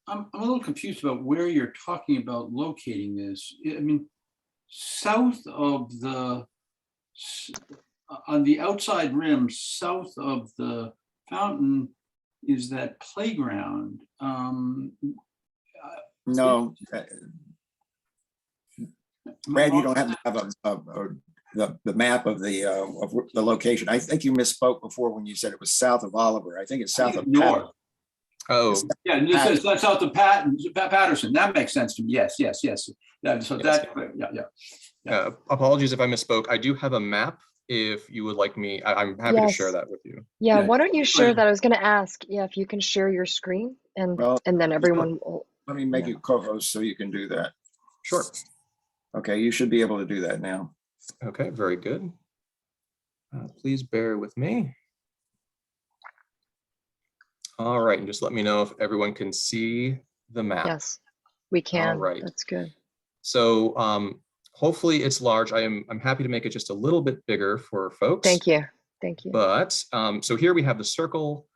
I'm a little confused about where you're talking about locating this. I mean, south of on the outside rim, south of the fountain is that playground. No. Brad, you don't have to have the map of the location. I think you misspoke before when you said it was south of Oliver. I think it's south of north. Oh, Yeah, this is south of Patterson. That makes sense to me. Yes. So that, yeah. Apologies if I misspoke. I do have a map. If you would like me, I'm happy to share that with you. Yeah, Yeah. why don't you share that? I was going to ask, if you can share your screen and then everyone will. Let me make you co-host so you can do that. Sure. Okay, you should be able to do that now. Okay, very good. Please bear with me. All right, and just let me know if everyone can see the map. Yes, we can. All right. That's good. So hopefully it's large. I'm happy to make it just a little bit bigger for folks. Thank you. Thank you. But so here we have the circle.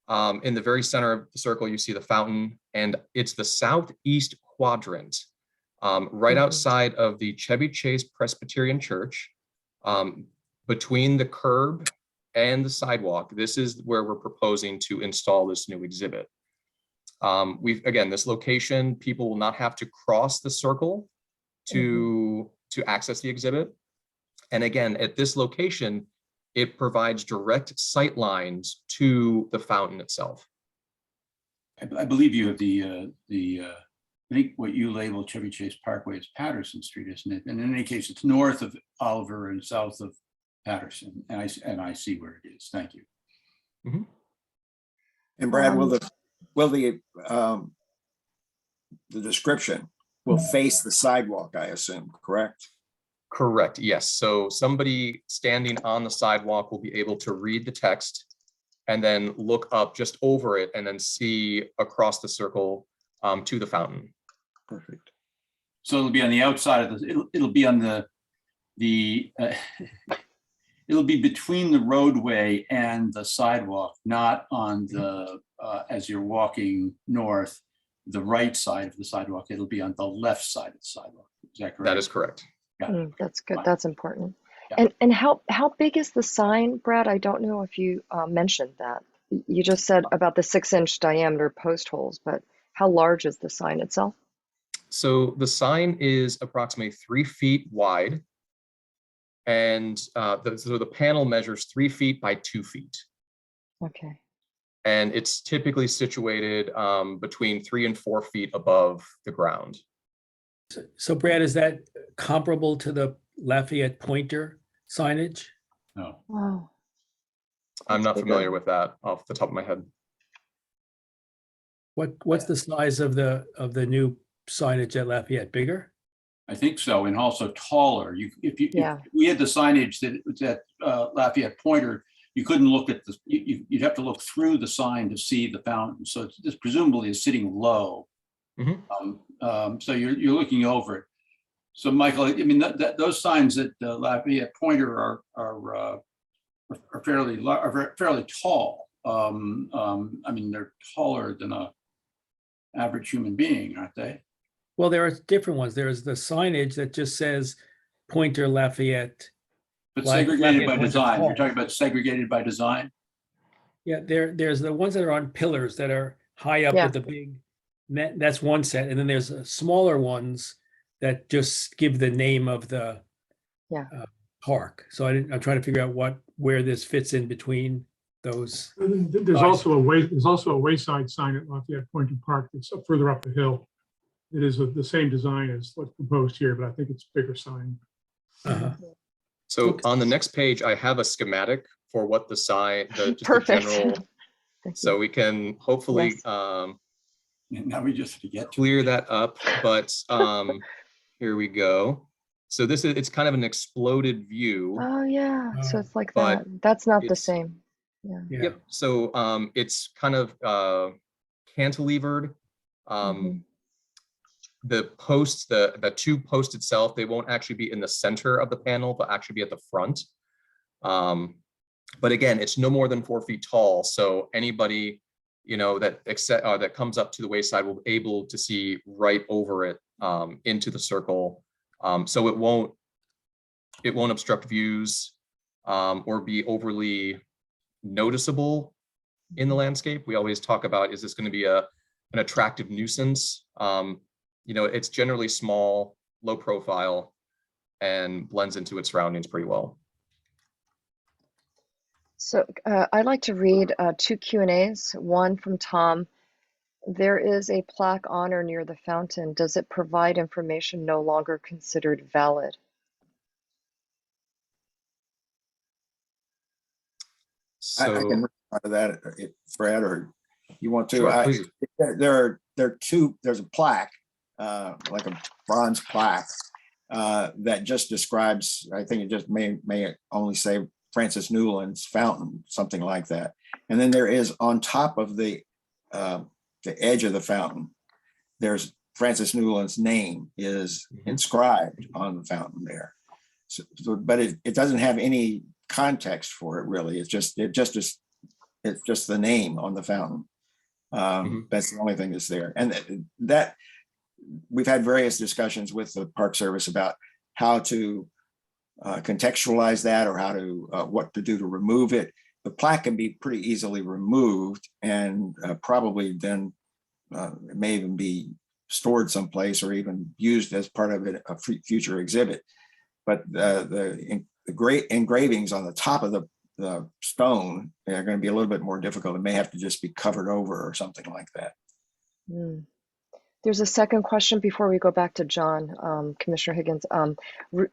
In the very center of the circle, you see the fountain, and it's the southeast quadrant, right outside of the Chevy Chase Presbyterian Church, between the curb and the sidewalk. This is where we're proposing to install this new exhibit. Again, this location, people will not have to cross the circle to access the exhibit. And again, at this location, it provides direct sight lines to the fountain itself. I believe you have I think what you label Chevy Chase Parkway is Patterson Street, isn't it? And in any case, it's north of Oliver and south of Patterson. And I see where it is. Thank you. Mm-hmm. And Brad, will the description will face the sidewalk, I assume, correct? Correct, yes. So somebody standing on the sidewalk will be able to read the text and then look up just over it and then see across the circle to the fountain. Perfect. So it'll be on the outside of it'll be on it'll be between the roadway and the sidewalk, not on the, as you're walking north, the right side of the sidewalk. It'll be on the left side of the sidewalk. Is that correct? That is correct. That's good. Fine. That's important. Yeah. And how big is the sign, Brad? I don't know if you mentioned that. You just said about the 6-inch diameter post holes, but how large is the sign itself? So the sign is approximately 3 feet wide. And so the panel measures 3 feet by 2 feet. Okay. And it's typically situated between 3 and 4 feet above the ground. So Brad, is that comparable to the Lafayette Pointer signage? No. Wow. I'm not bigger. familiar with that off the top of my head. What's the size of the new signage at Lafayette? Bigger? I think so, and also taller. If Yeah. we had the signage that was at Lafayette Pointer, you couldn't look at the. You'd have to look through the sign to see the fountain. So this presumably is sitting low. Mm-hmm. So you're looking over it. So Michael, I mean those signs at Lafayette Pointer are fairly tall. I mean they're taller than a average human being, aren't they? Well, there are different ones. There's the signage that just says Pointer Lafayette. But Like segregated Lafayette by Pointer design. Hall. You're talking about segregated by design? Yeah, there's the ones that are on pillars that are high up Yeah. with the big, that's one set. And then there's smaller ones that just give the name of the park. So I'm trying to figure out where this fits in between those. There's also a wayside sign at Lafayette Pointer Park that's further up the hill. It is the same design as what's proposed here, but I think it's a bigger sign. Uh-huh. So on the next page, I have a schematic for what the sign, just the Perfect. general. Thank So you. we can hopefully Yes. Now we just forget to. clear that up, but here we go. So it's kind of an exploded view. Oh yeah. So Oh. it's like But that. That's not the it's- same. Yeah. Yeah. Yep. So it's kind of cantilevered. Mhm. The posts, the two posts itself, they won't actually be in the center of the panel, they'll actually be at the front. But again, it's no more than 4 feet tall. So anybody, that comes up to the wayside will be able to see right over it into the circle. So it won't obstruct views or be overly noticeable in the landscape. We always talk about, is this going to be an attractive nuisance? It's generally small, low profile, and blends into its surroundings pretty well. So I'd like to read 2 Q&As, one from Tom. There is a plaque on or near the fountain. Does it provide information no longer considered valid? So I can respond to that if Brad or you want to. Sure, please. There are two, there's a plaque, like a bronze plaque that just describes, I think it just may only say Francis Newland's fountain, something like that. And then there is on top of the edge of the fountain, there's Francis Newland's name is inscribed on the fountain there. So but it doesn't have any context for it really. It's just the name on the fountain. That's the only thing that's there. And that we've had various discussions with the Park Service about how to contextualize that, or how to what to do to remove it. The plaque can be pretty easily removed, and probably then it may even be stored someplace or even used as part of a future exhibit. But the great engravings on the top of the stone are going to be a little bit more difficult. It may have to just be covered over or something like that. There's a second question before we go back to John, Commissioner Higgins.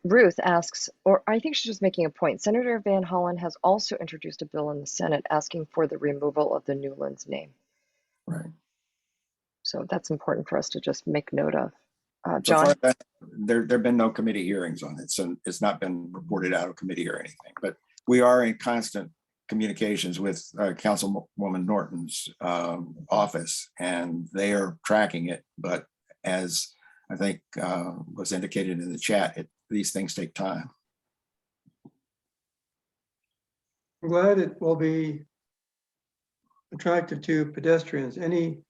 Ruth asks, or I think she's just making a point. Senator Van Hollen has also introduced a bill in the Senate asking for the removal of the Newlands name. Right. So that's important for us to just make note of. So John? far, there have been no committee hearings on it, so it's not been reported out of committee or anything. But we are in constant communications with Councilwoman Norton's office, and they are tracking it. But as I think was indicated in the chat, these things take time. I'm glad it will be attractive to pedestrians. Any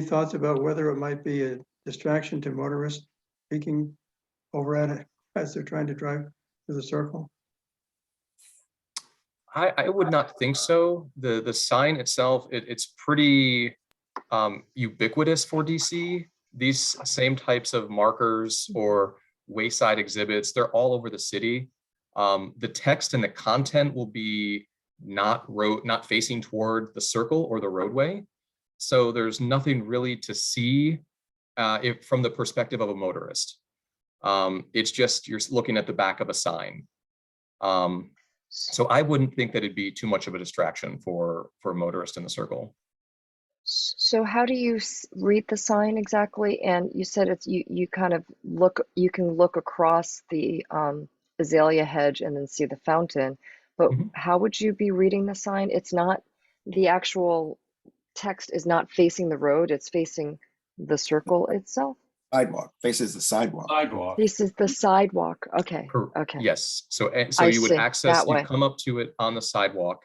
thoughts about whether it might be a distraction to motorists peeking over at it as they're trying to drive through the circle? I would not think so. The sign itself, it's pretty ubiquitous for DC. These same types of markers or wayside exhibits, they're all over the city. The text and the content will be not facing toward the circle or the roadway. So there's nothing really to see from the perspective of a motorist. It's just you're looking at the back of a sign. So I wouldn't think that it'd be too much of a distraction for a motorist in the circle. So how do you read the sign exactly? And you said it's you kind of look, you can look across the azalea hedge and then see the fountain, but how would you be reading the sign? It's not, the actual text is not facing the road, it's facing the circle itself? Sidewalk, faces the sidewalk. This is the sidewalk. Okay. Okay. Yes. So I you would see, access, that way. you come up to it on the sidewalk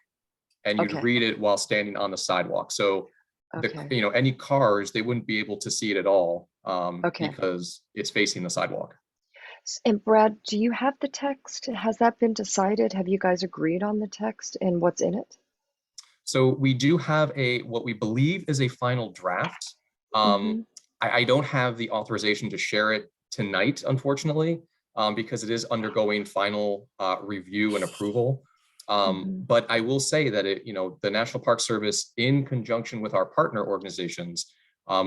and you'd Okay. read it while standing on the sidewalk. So Okay. any cars, they wouldn't be able to see it at all Okay. because it's facing the sidewalk. And Brad, do you have the text? Has that been decided? Have you guys agreed on the text and what's in it? So we do have what we believe is a final draft. I don't have the authorization to share it tonight, unfortunately, because it is undergoing final review and approval. But I will say that the National Park Service, in conjunction with our partner organizations,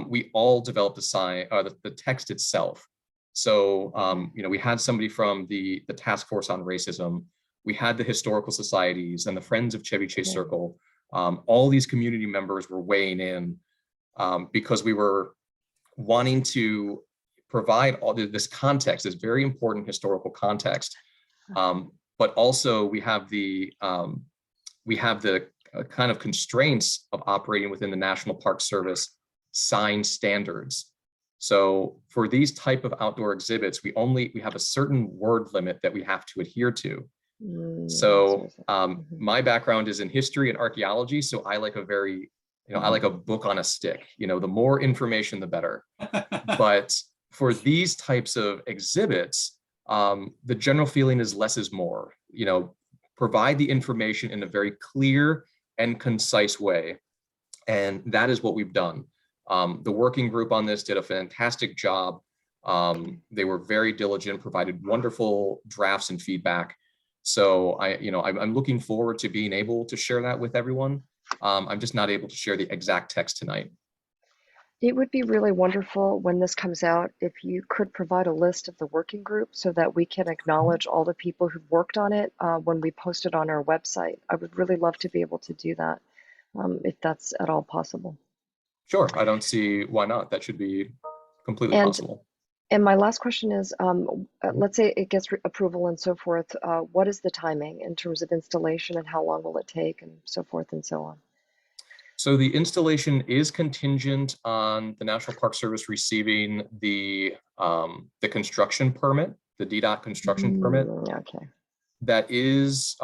we all developed the text itself. So we had somebody from the Task Force on Racism, we had the historical societies and the Friends of Chevy Chase Circle. All these community members were weighing in because we were wanting to provide all this context, this very important historical context. But also we have the kind of constraints of operating within the National Park Service sign standards. So for these type of outdoor exhibits, we have a certain word limit that we have to adhere to. So my background is in history and archaeology. So I like I like a book on a stick, the more information, the better. But for these types of exhibits, the general feeling is less is more, provide the information in a very clear and concise way. And that is what we've done. The working group on this did a fantastic job. They were very diligent, provided wonderful drafts and feedback. So I'm looking forward to being able to share that with everyone. I'm just not able to share the exact text tonight. It would be really wonderful when this comes out if you could provide a list of the working group so that we can acknowledge all the people who've worked on it when we post it on our website. I would really love to be able to do that if that's at all possible. Sure, I don't see why not. That should be completely possible. And my last question is, let's say it gets approval and so forth. What is the timing in terms of installation and how long will it take and so forth and so on? So the installation is contingent on the National Park Service receiving the construction permit, the DDOT construction permit. Okay. that is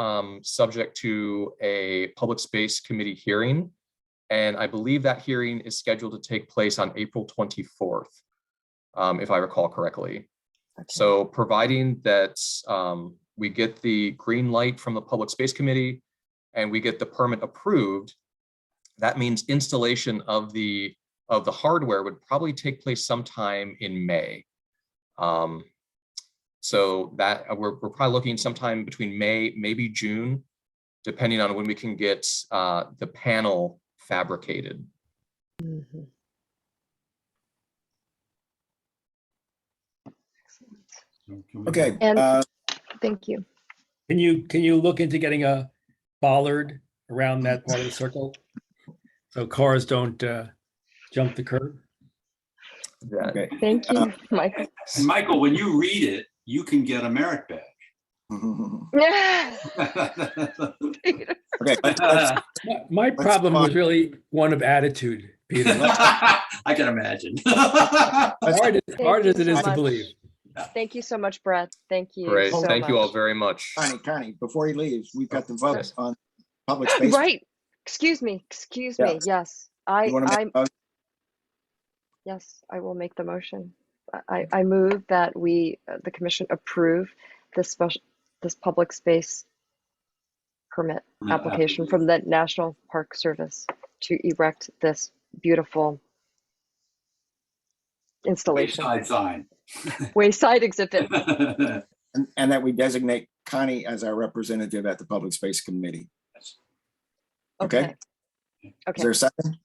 subject to a public space committee hearing. And I believe that hearing is scheduled to take place on April 24th, if I recall correctly. Okay. So providing that we get the green light from the Public Space Committee and we get the permit approved, that means installation of the hardware would probably take place sometime in May. So that we're probably looking sometime between May, maybe June, depending on when we can get the panel fabricated. Mhm. So can we- Okay, And thank you. Can you look into getting a bollard around that part of the circle? So cars don't jump the curb? okay. Thank you, Michael. And Michael, when you read it, you can get a merit badge. Okay, let's- My problem was really one of attitude, Peter. I can imagine. Hard as it you is so to much. believe. Thank you so much, Brett. Thank you Great, so thank you all much. very much. Connie, before he leaves, we've got the vote Yes. on public space. Right. Excuse me. Yeah. Yes. You wanna make a motion? Yes, I will make the motion. I move that we, the commission, approve this public space permit application from the National Park Service to erect this beautiful installation, Wayside sign. wayside exhibit. And that we designate Connie as our representative at the Public Space Committee. Okay. Is Okay. there a second?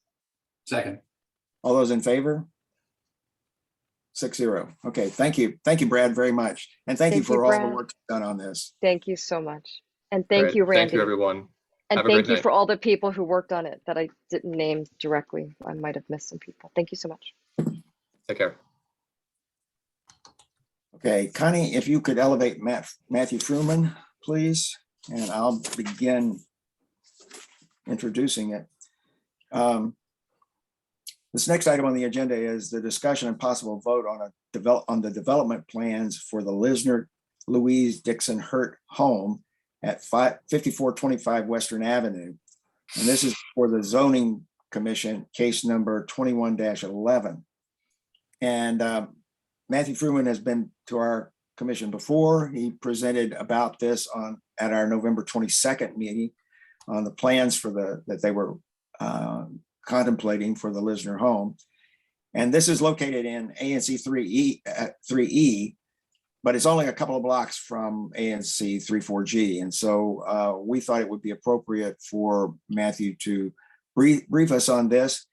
Second. All those in favor? 6-0. Okay, thank you. Thank you, Brad, very much. And thank you Thank you, for all the Brad. work done on this. Thank you so much. And thank Great. you, Randy. Thank you, everyone. And Have a great thank you night. for all the people who worked on it that I didn't name directly. I might have missed some people. Thank you so much. Take care. Okay, Connie, if you could elevate Matthew Fruman, please, and I'll begin introducing it. This next item on the agenda is the discussion and possible vote on the development plans for the Lisner-Louise-Dickson-Hurt Home at 5425 Western Avenue. And this is for the zoning commission, case number 21-11. And Matthew Fruman has been to our commission before. He presented about this at our November 22nd meeting on the plans for that they were contemplating for the Lisner home. And this is located in ANC 3E, but it's only a couple of blocks from ANC 34G. And so we thought it would be appropriate for Matthew to brief us on this,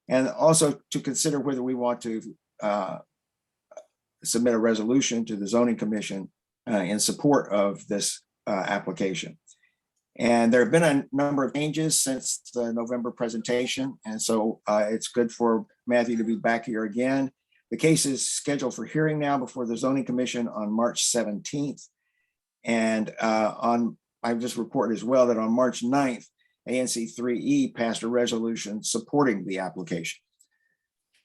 and also to consider whether we want to submit a resolution to the zoning commission in support of this application. And there have been a number of changes since the November presentation. And so it's good for Matthew to be back here again. The case is scheduled for hearing now before the zoning commission on March 17th. And I just reported as well that on March 9th, ANC 3E passed a resolution supporting the application.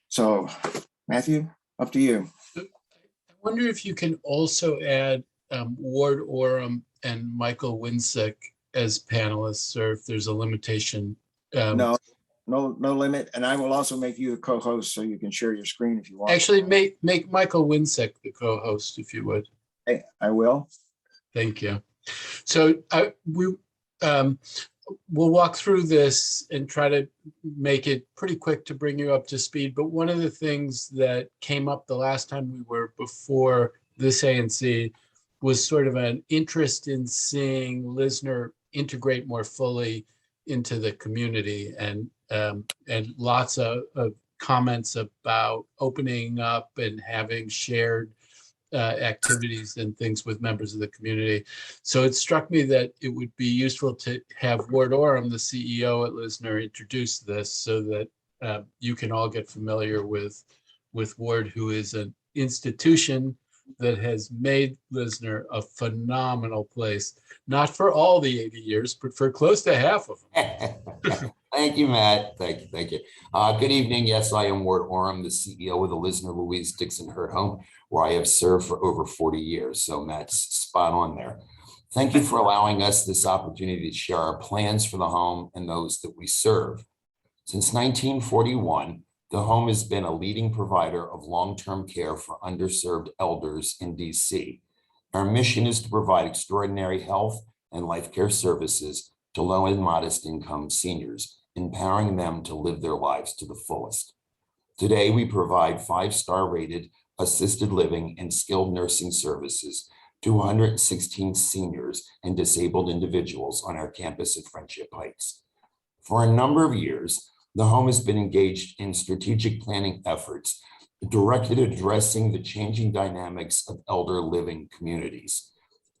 So Matthew, up to you. I wonder if you can also add Ward Oram and Michael Winsick as panelists, or if there's a limitation. No limit. And I will also make you a co-host so you can share your screen if you want. Actually, make Michael Winsick the co-host, if you would. Okay, I will. Thank you. So we'll walk through this and try to make it pretty quick to bring you up to speed. But one of the things that came up the last time we were before this ANC was sort of an interest in seeing Lisner integrate more fully into the community, and lots of comments about opening up and having shared activities and things with members of the community. So it struck me that it would be useful to have Ward Oram, the CEO at Lisner, introduce this so that you can all get familiar with Ward, who is an institution that has made Lisner a phenomenal place, not for all the 80 years, but for close to half of them. Thank you, Matt. Thank you. Good evening. Yes, I am Ward Oram, the CEO of the Lisner-Louise-Dickson-Hurt Home, where I have served for over 40 years. So Matt's spot on there. Thank you for allowing us this opportunity to share our plans for the home and those that we serve. Since 1941, the home has been a leading provider of long-term care for underserved elders in DC. Our mission is to provide extraordinary health and life care services to low and modest income seniors, empowering them to live their lives to the fullest. Today, we provide 5-star rated assisted living and skilled nursing services to 116 seniors and disabled individuals on our campus at Friendship Heights. For a number of years, the home has been engaged in strategic planning efforts directed at addressing the changing dynamics of elder living communities,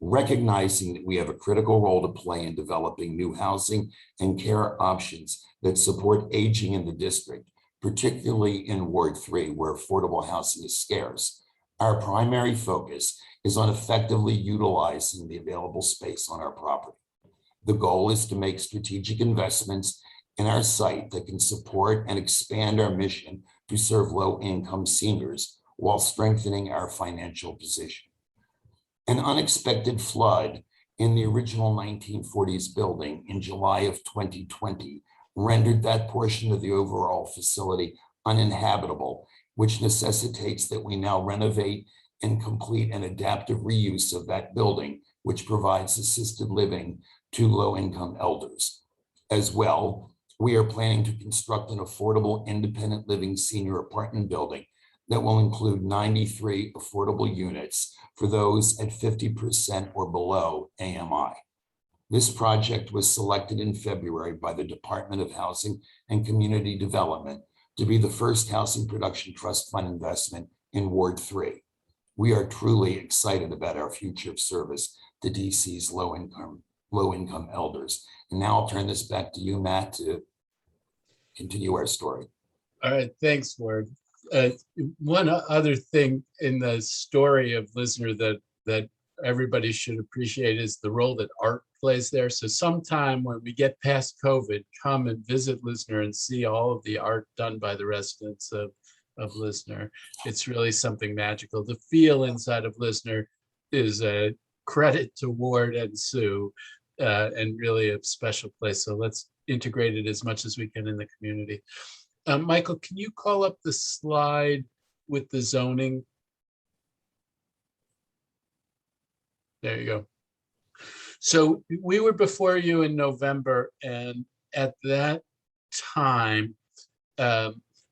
recognizing that we have a critical role to play in developing new housing and care options that support aging in the district, particularly in Ward 3, where affordable housing is scarce. Our primary focus is on effectively utilizing the available space on our property. The goal is to make strategic investments in our site that can support and expand our mission to serve low-income seniors while strengthening our financial position. An unexpected flood in the original 1940s building in July of 2020 rendered that portion of the overall facility uninhabitable, which necessitates that we now renovate and complete an adaptive reuse of that building, which provides assisted living to low-income elders. As well, we are planning to construct an affordable independent living senior apartment building that will include 93 affordable units for those at 50% or below AMI. This project was selected in February by the Department of Housing and Community Development to be the first Housing Production Trust Fund investment in Ward 3. We are truly excited about our future of service to DC's low-income elders. And now I'll turn this back to you, Matt, to continue our story. All right, thanks, Ward. One other thing in the story of Lisner that everybody should appreciate is the role that art plays there. So sometime when we get past COVID, come and visit Lisner and see all of the art done by the residents of Lisner. It's really something magical. The feel inside of Lisner is a credit to Ward and Sue, and really a special place. So let's integrate it as much as we can in the community. Michael, can you call up the slide with the zoning? There you go. So we were before you in November, and at that time,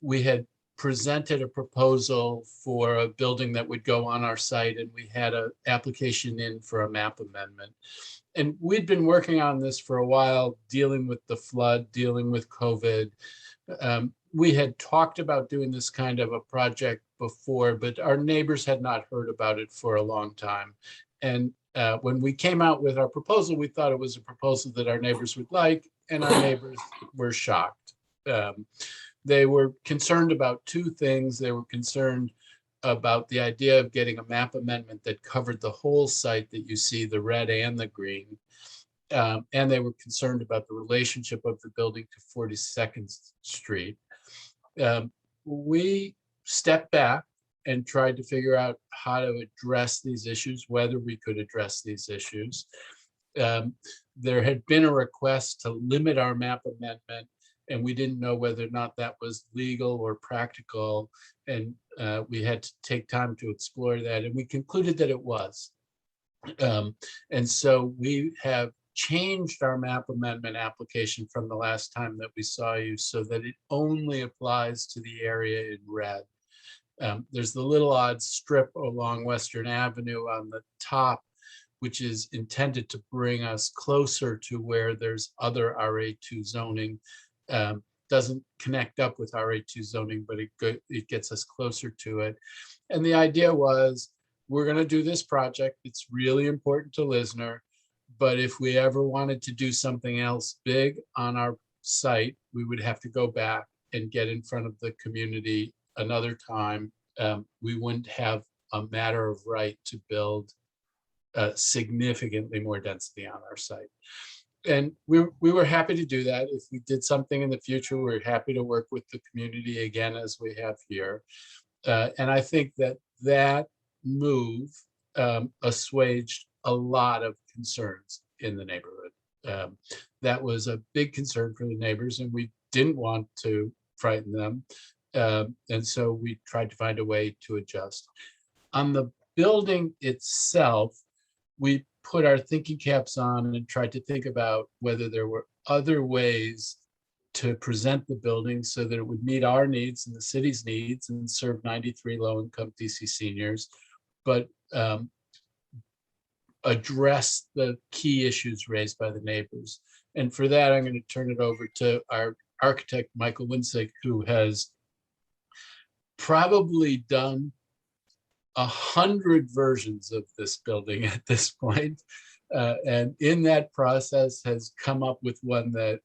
we had presented a proposal for a building that would go on our site, and we had an application in for a map amendment. And we'd been working on this for a while, dealing with the flood, dealing with COVID. We had talked about doing this kind of a project before, but our neighbors had not heard about it for a long time. And when we came out with our proposal, we thought it was a proposal that our neighbors would like, and our neighbors were shocked. They were concerned about two things. They were concerned about the idea of getting a map amendment that covered the whole site that you see, the red and the green. And they were concerned about the relationship of the building to 42nd Street. We stepped back and tried to figure out how to address these issues, whether we could address these issues. There had been a request to limit our map amendment, and we didn't know whether or not that was legal or practical. And we had to take time to explore that, and we concluded that it was. And so we have changed our map amendment application from the last time that we saw you so that it only applies to the area in red. There's the little odd strip along Western Avenue on the top, which is intended to bring us closer to where there's other RA2 zoning. Doesn't connect up with RA2 zoning, but it gets us closer to it. And the idea was, we're going to do this project. It's really important to Lisner. But if we ever wanted to do something else big on our site, we would have to go back and get in front of the community another time. We wouldn't have a matter of right to build significantly more density on our site. And we were happy to do that. If we did something in the future, we're happy to work with the community again, as we have here. And I think that move assuaged a lot of concerns in the neighborhood. That was a big concern for the neighbors, and we didn't want to frighten them. And so we tried to find a way to adjust. On the building itself, we put our thinking caps on and tried to think about whether there were other ways to present the building so that it would meet our needs and the city's needs and serve 93 low-income DC seniors, but address the key issues raised by the neighbors. And for that, I'm going to turn it over to our architect, Michael Winsick, who has probably done 100 versions of this building at this point. And in that process has come up with one that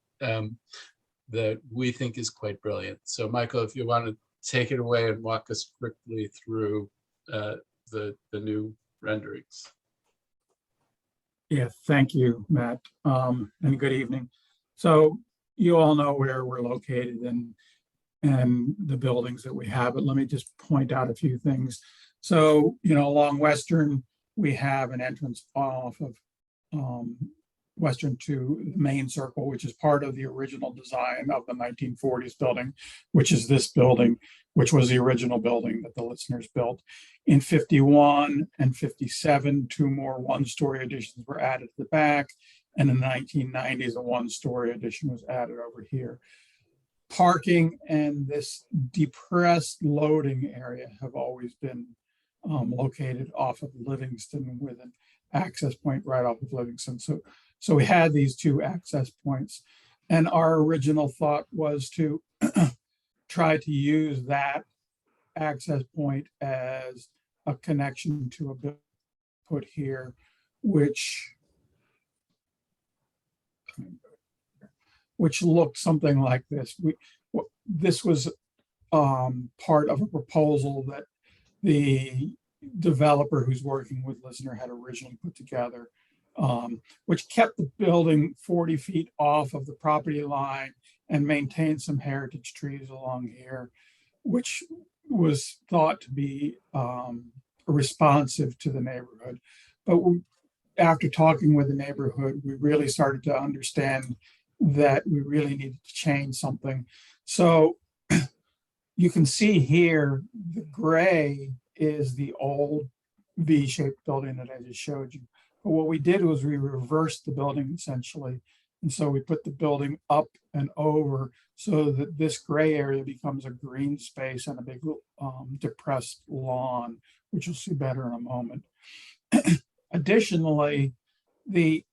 that we think is quite brilliant. So Michael, if you want to take it away and walk us quickly through the new renderings. Yeah, thank you, Matt, and good evening. So you all know where we're located and the buildings that we have, but let me just point out a few things. So, you know, along Western, we have an entrance off of Western to the main circle, which is part of the original design of the 1940s building, which is this building, which was the original building that the Lisners built. In 51 and 57, 2 more one-story additions were added to the back. And in the 1990s, a one-story addition was added over here. Parking and this depressed loading area have always been located off of Livingston with an access point right off of Livingston. So we had these 2 access points, and our original thought was to try to use that access point as a connection to a building put here, which looked something like this. This was part of a proposal that the developer who's working with Lisner had originally put together, which kept the building 40 feet off of the property line and maintained some heritage trees along here, which was thought to be responsive to the neighborhood. But after talking with the neighborhood, we really started to understand that we really needed to change something. So you can see here, the gray is the old V-shaped building that I just showed you. But what we did was we reversed the building essentially. And so we put the building up and over so that this gray area becomes a green space and a big depressed lawn, which you'll see better in a moment. Additionally, the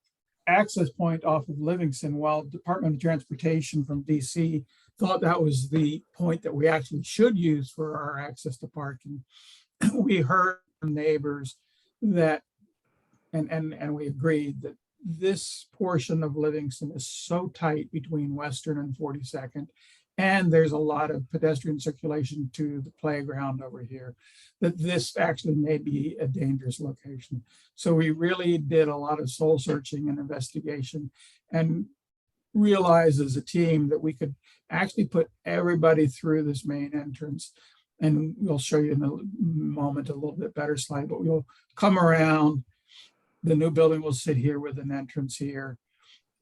access point off of Livingston, while Department of Transportation from DC thought that was the point that we actually should use for our access to parking, we heard from neighbors that, and we agreed that this portion of Livingston is so tight between Western and 42nd, and there's a lot of pedestrian circulation to the playground over here, that this actually may be a dangerous location. So we really did a lot of soul searching and investigation and realized as a team that we could actually put everybody through this main entrance. And we'll show you in a moment a little bit better slide, but we'll come around. The new building will sit here with an entrance here.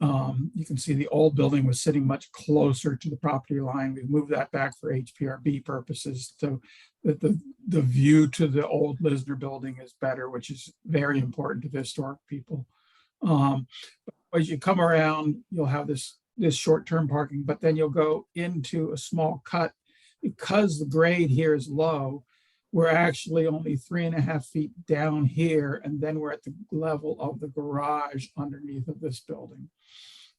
You can see the old building was sitting much closer to the property line. We moved that back for HPRB purposes so that the view to the old Lisner building is better, which is very important to the historic people. As you come around, you'll have this short-term parking, but then you'll go into a small cut. Because the grade here is low, we're actually only 3.5 feet down here, and then we're at the level of the garage underneath of this building.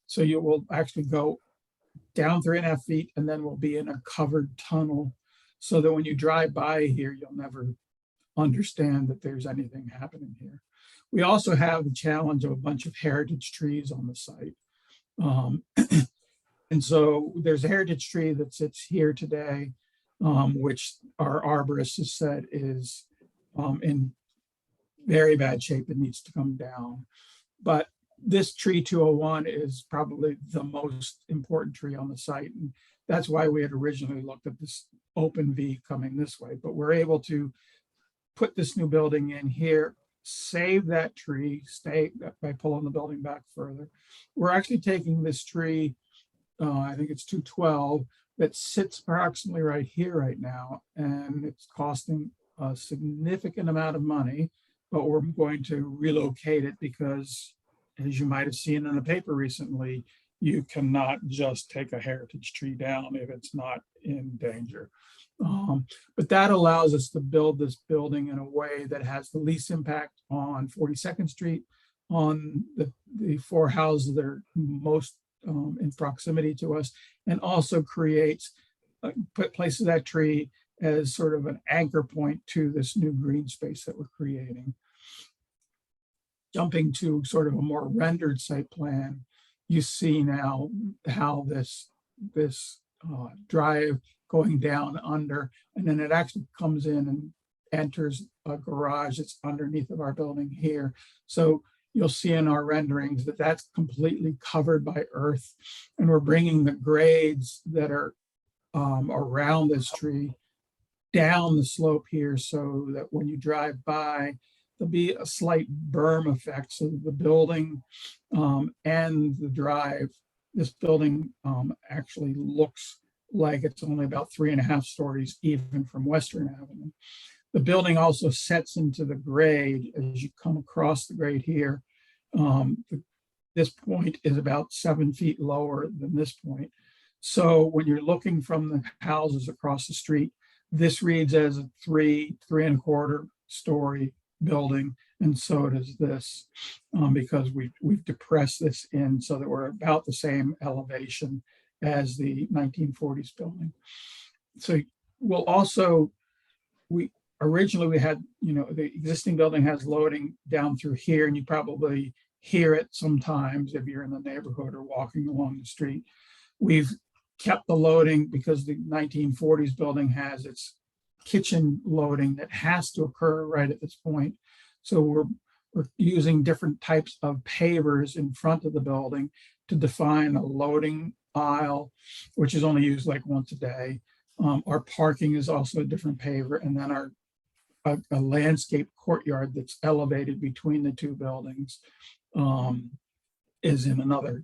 So you will actually go down 3.5 feet, and then we'll be in a covered tunnel so that when you drive by here, you'll never understand that there's anything happening here. We also have the challenge of a bunch of heritage trees on the site. And so there's a heritage tree that sits here today, which our arborist has said is in very bad shape and needs to come down. But this tree 201 is probably the most important tree on the site. And that's why we had originally looked at this open V coming this way. But we're able to put this new building in here save that tree, by pulling the building back further. We're actually taking this tree, I think it's 212, that sits approximately right here right now, and it's costing a significant amount of money, but we're going to relocate it because, as you might have seen in the paper recently, you cannot just take a heritage tree down if it's not in danger. But that allows us to build this building in a way that has the least impact on 42nd Street, on the four houses that are most in proximity to us, and also creates, places that tree as sort of an anchor point to this new green space that we're creating. Jumping to sort of a more rendered site plan, you see now how this drive going down under, and then it actually comes in and enters a garage that's underneath of our building here. So you'll see in our renderings that that's completely covered by earth, and we're bringing the grades that are around this tree down the slope here, so that when you drive by, there'll be a slight berm effect. So the building and the drive, this building actually looks like it's only about 3.5 stories even from Western Avenue. The building also sets into the grade as you come across the grade here. This point is about 7 feet lower than this point. So when you're looking from the houses across the street, this reads as a 3.25 story building, and so does this, because we've depressed this in so that we're about the same elevation as the 1940s building. So we'll also, originally we had, the existing building has loading down through here, and you probably hear it sometimes if you're in the neighborhood or walking along the street. We've kept the loading because the 1940s building has its kitchen loading that has to occur right at this point. So we're using different types of pavers in front of the building to define a loading aisle, which is only used like once a day. Our parking is also a different paver, and then a landscape courtyard that's elevated between the two buildings is in another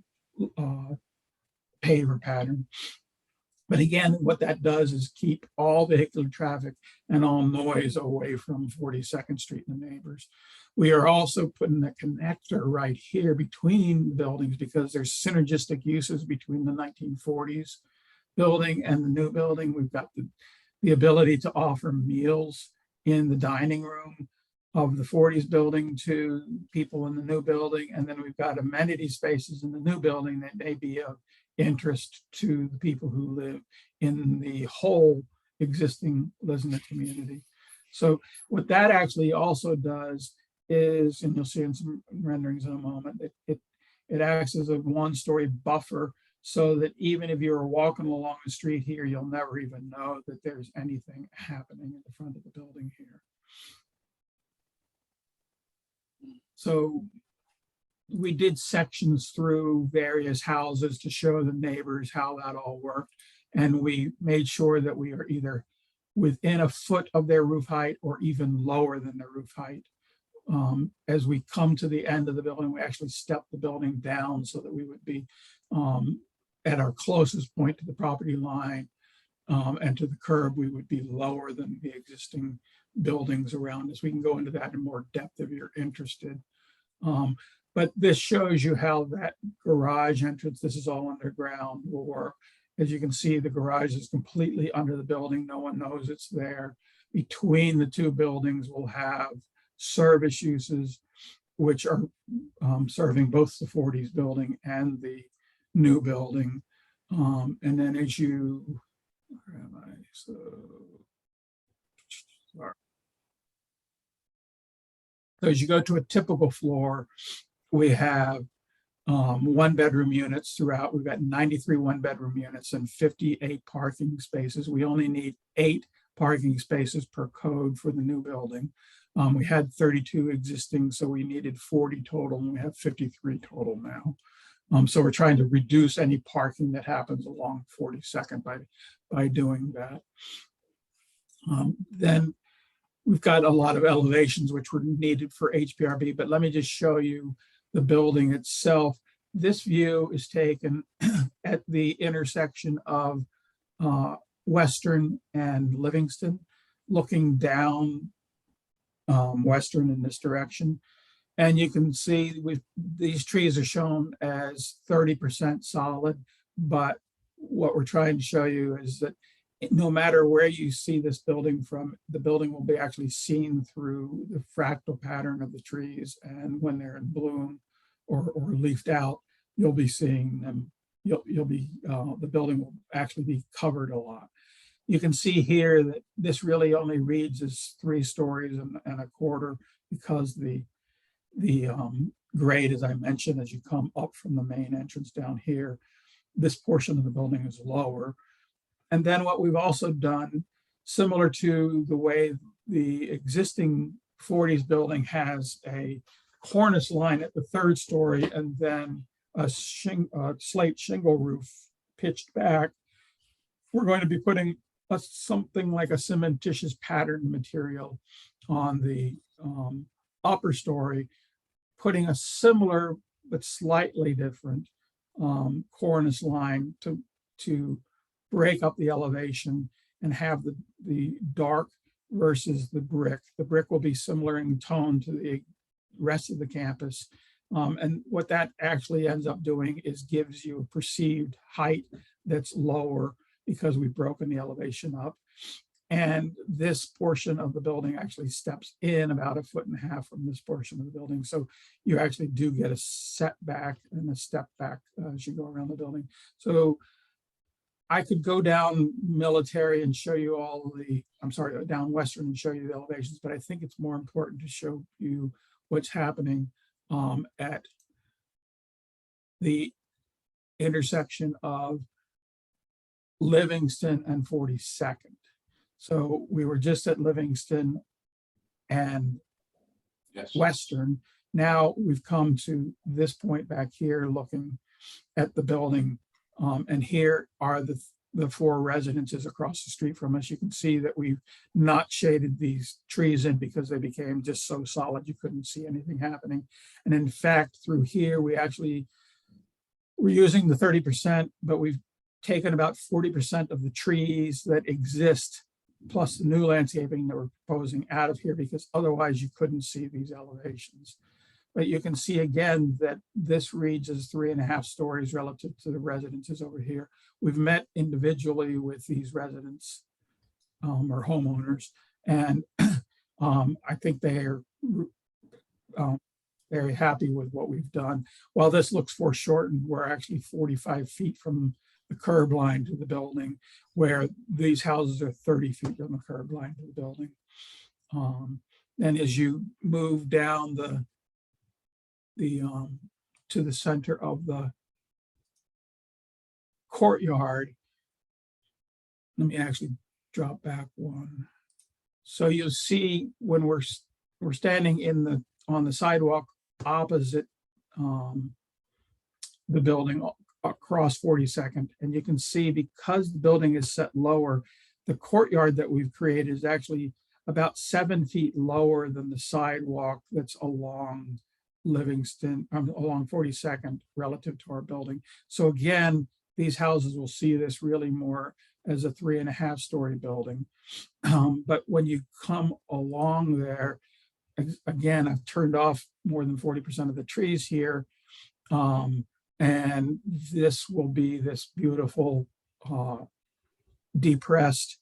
paver pattern. But again, what that does is keep all vehicular traffic and all noise away from 42nd Street and the neighbors. We are also putting a connector right here between the buildings because there's synergistic uses between the 1940s building and the new building. We've got the ability to offer meals in the dining room of the 40s building to people in the new building. And then we've got amenity spaces in the new building that may be of interest to the people who live in the whole existing Lisner community. So what that actually also does is, and you'll see in some renderings in a moment, it acts as a 1-story buffer so that even if you're walking along the street here, you'll never even know that there's anything happening in the front of the building here. So we did sections through various houses to show the neighbors how that all worked. And we made sure that we are either within a foot of their roof height or even lower than their roof height. As we come to the end of the building, we actually step the building down so that we would be at our closest point to the property line and to the curb, we would be lower than the existing buildings around us. We can go into that in more depth if you're interested. But this shows you how that garage entrance, this is all underground, will work. As you can see, the garage is completely under the building. No one knows it's there. Between the two buildings, we'll have service uses, which are serving both the 40s building and the new building. And then as you, where am I? So, sorry. So as you go to a typical floor, we have 1-bedroom units throughout. We've got 93 1-bedroom units and 58 parking spaces. We only need 8 parking spaces per code for the new building. We had 32 existing, so we needed 40 total, and we have 53 total now. So we're trying to reduce any parking that happens along 42nd by doing that. Then we've got a lot of elevations which were needed for HPRB, but let me just show you the building itself. This view is taken at the intersection of Western and Livingston, looking down Western in this direction. And you can see these trees are shown as 30% solid, but what we're trying to show you is that no matter where you see this building from, the building will be actually seen through the fractal pattern of the trees. And when they're in bloom or leafed out, you'll be seeing them. You'll be, the building will actually be covered a lot. You can see here that this really only reads as 3 stories and a quarter, because the grade, as I mentioned, as you come up from the main entrance down here, this portion of the building is lower. And then what we've also done, similar to the way the existing 40s building has a cornice line at the 3rd story and then a slate shingle roof pitched back, we're going to be putting something like a cementitious pattern material on the upper story, putting a similar but slightly different cornice line to break up the elevation and have the dark versus the brick. The brick will be similar in tone to the rest of the campus. And what that actually ends up doing is gives you a perceived height that's lower because we've broken the elevation up. And this portion of the building actually steps in about 1.5 feet from this portion of the building. So you actually do get a setback and a step back as you go around the building. So I could go down Military and show you all the, down Western and show you the elevations, but I think it's more important to show you what's happening at the intersection of Livingston and 42nd. So we were just at Livingston and Western. Now we've come to this point back here looking at the building. And here are the 4 residences across the street from us. You can see that we've not shaded these trees in because they became just so solid you couldn't see anything happening. And in fact, through here, we're using the 30%, but we've taken about 40% of the trees that exist, plus the new landscaping that we're proposing, out of here, because otherwise you couldn't see these elevations. But you can see again that this reads as 3.5 stories relative to the residences over here. We've met individually with these residents or homeowners, and I think they are very happy with what we've done. While this looks foreshortened, we're actually 45 feet from the curb line to the building, where these houses are 30 feet from the curb line to the building. And as you move down to the center of the courtyard, let me actually drop back one. So you'll see when we're standing on the sidewalk opposite the building across 42nd, and you can see, because the building is set lower, the courtyard that we've created is actually about 7 feet lower than the sidewalk that's along Livingston, along 42nd relative to our building. So again, these houses will see this really more as a 3.5 story building. But when you come along there, again, I've turned off more than 40% of the trees here. And this will be this beautiful depressed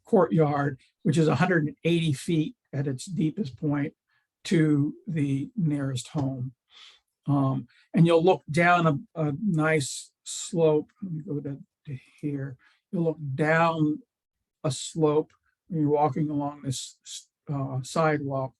courtyard, which is 180 feet at its deepest point to the nearest home. And you'll look down a nice slope. Let me go to here. You'll look down a slope when you're walking along this sidewalk.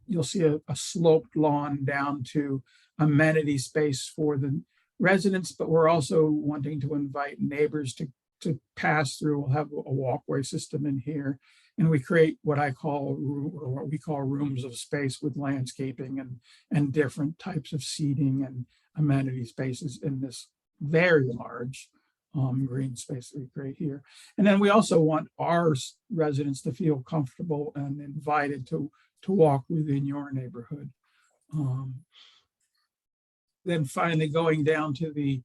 You'll see a sloped lawn down to amenity space for the residents, but we're also wanting to invite neighbors to pass through. We'll have a walkway system in here, and we create what I call what we call rooms of space with landscaping and different types of seating and amenity spaces in this very large green space that we create here. And then we also want our residents to feel comfortable and invited to walk within your neighborhood. Then finally going down to the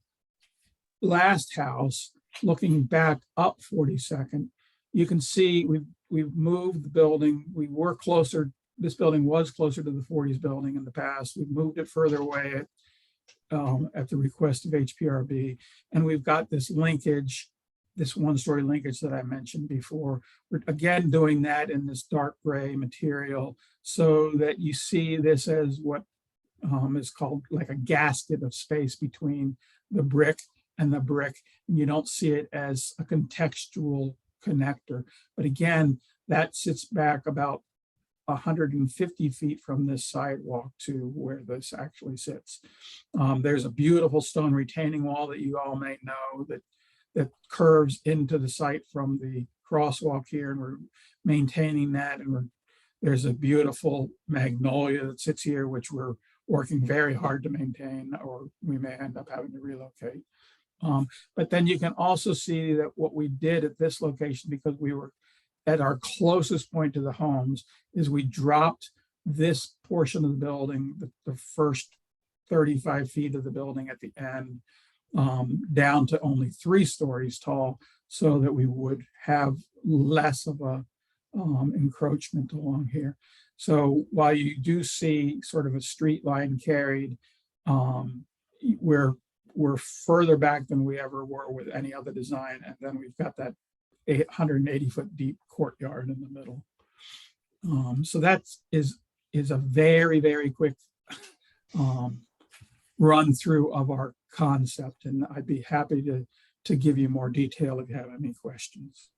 last house, looking back up 42nd, you can see we've moved the building. We were closer, this building was closer to the 40s building in the past. We've moved it further away at the request of HPRB. And we've got this linkage, this one-story linkage that I mentioned before. We're again doing that in this dark gray material so that you see this as what is called like a gasket of space between the brick and the brick. And you don't see it as a contextual connector. But again, that sits back about 150 feet from this sidewalk to where this actually sits. There's a beautiful stone retaining wall that you all may know that curves into the site from the crosswalk here, and we're maintaining that. And there's a beautiful magnolia that sits here, which we're working very hard to maintain, or we may end up having to relocate. But then you can also see that what we did at this location, because we were at our closest point to the homes, is we dropped this portion of the building, the first 35 feet of the building at the end, down to only 3 stories tall, so that we would have less of a encroachment along here. So while you do see sort of a street line carried, we're further back than we ever were with any other design. And then we've got that 180-foot deep courtyard in the middle. So that is a very, very quick run through of our concept. And I'd be happy to give you more detail if you have any questions.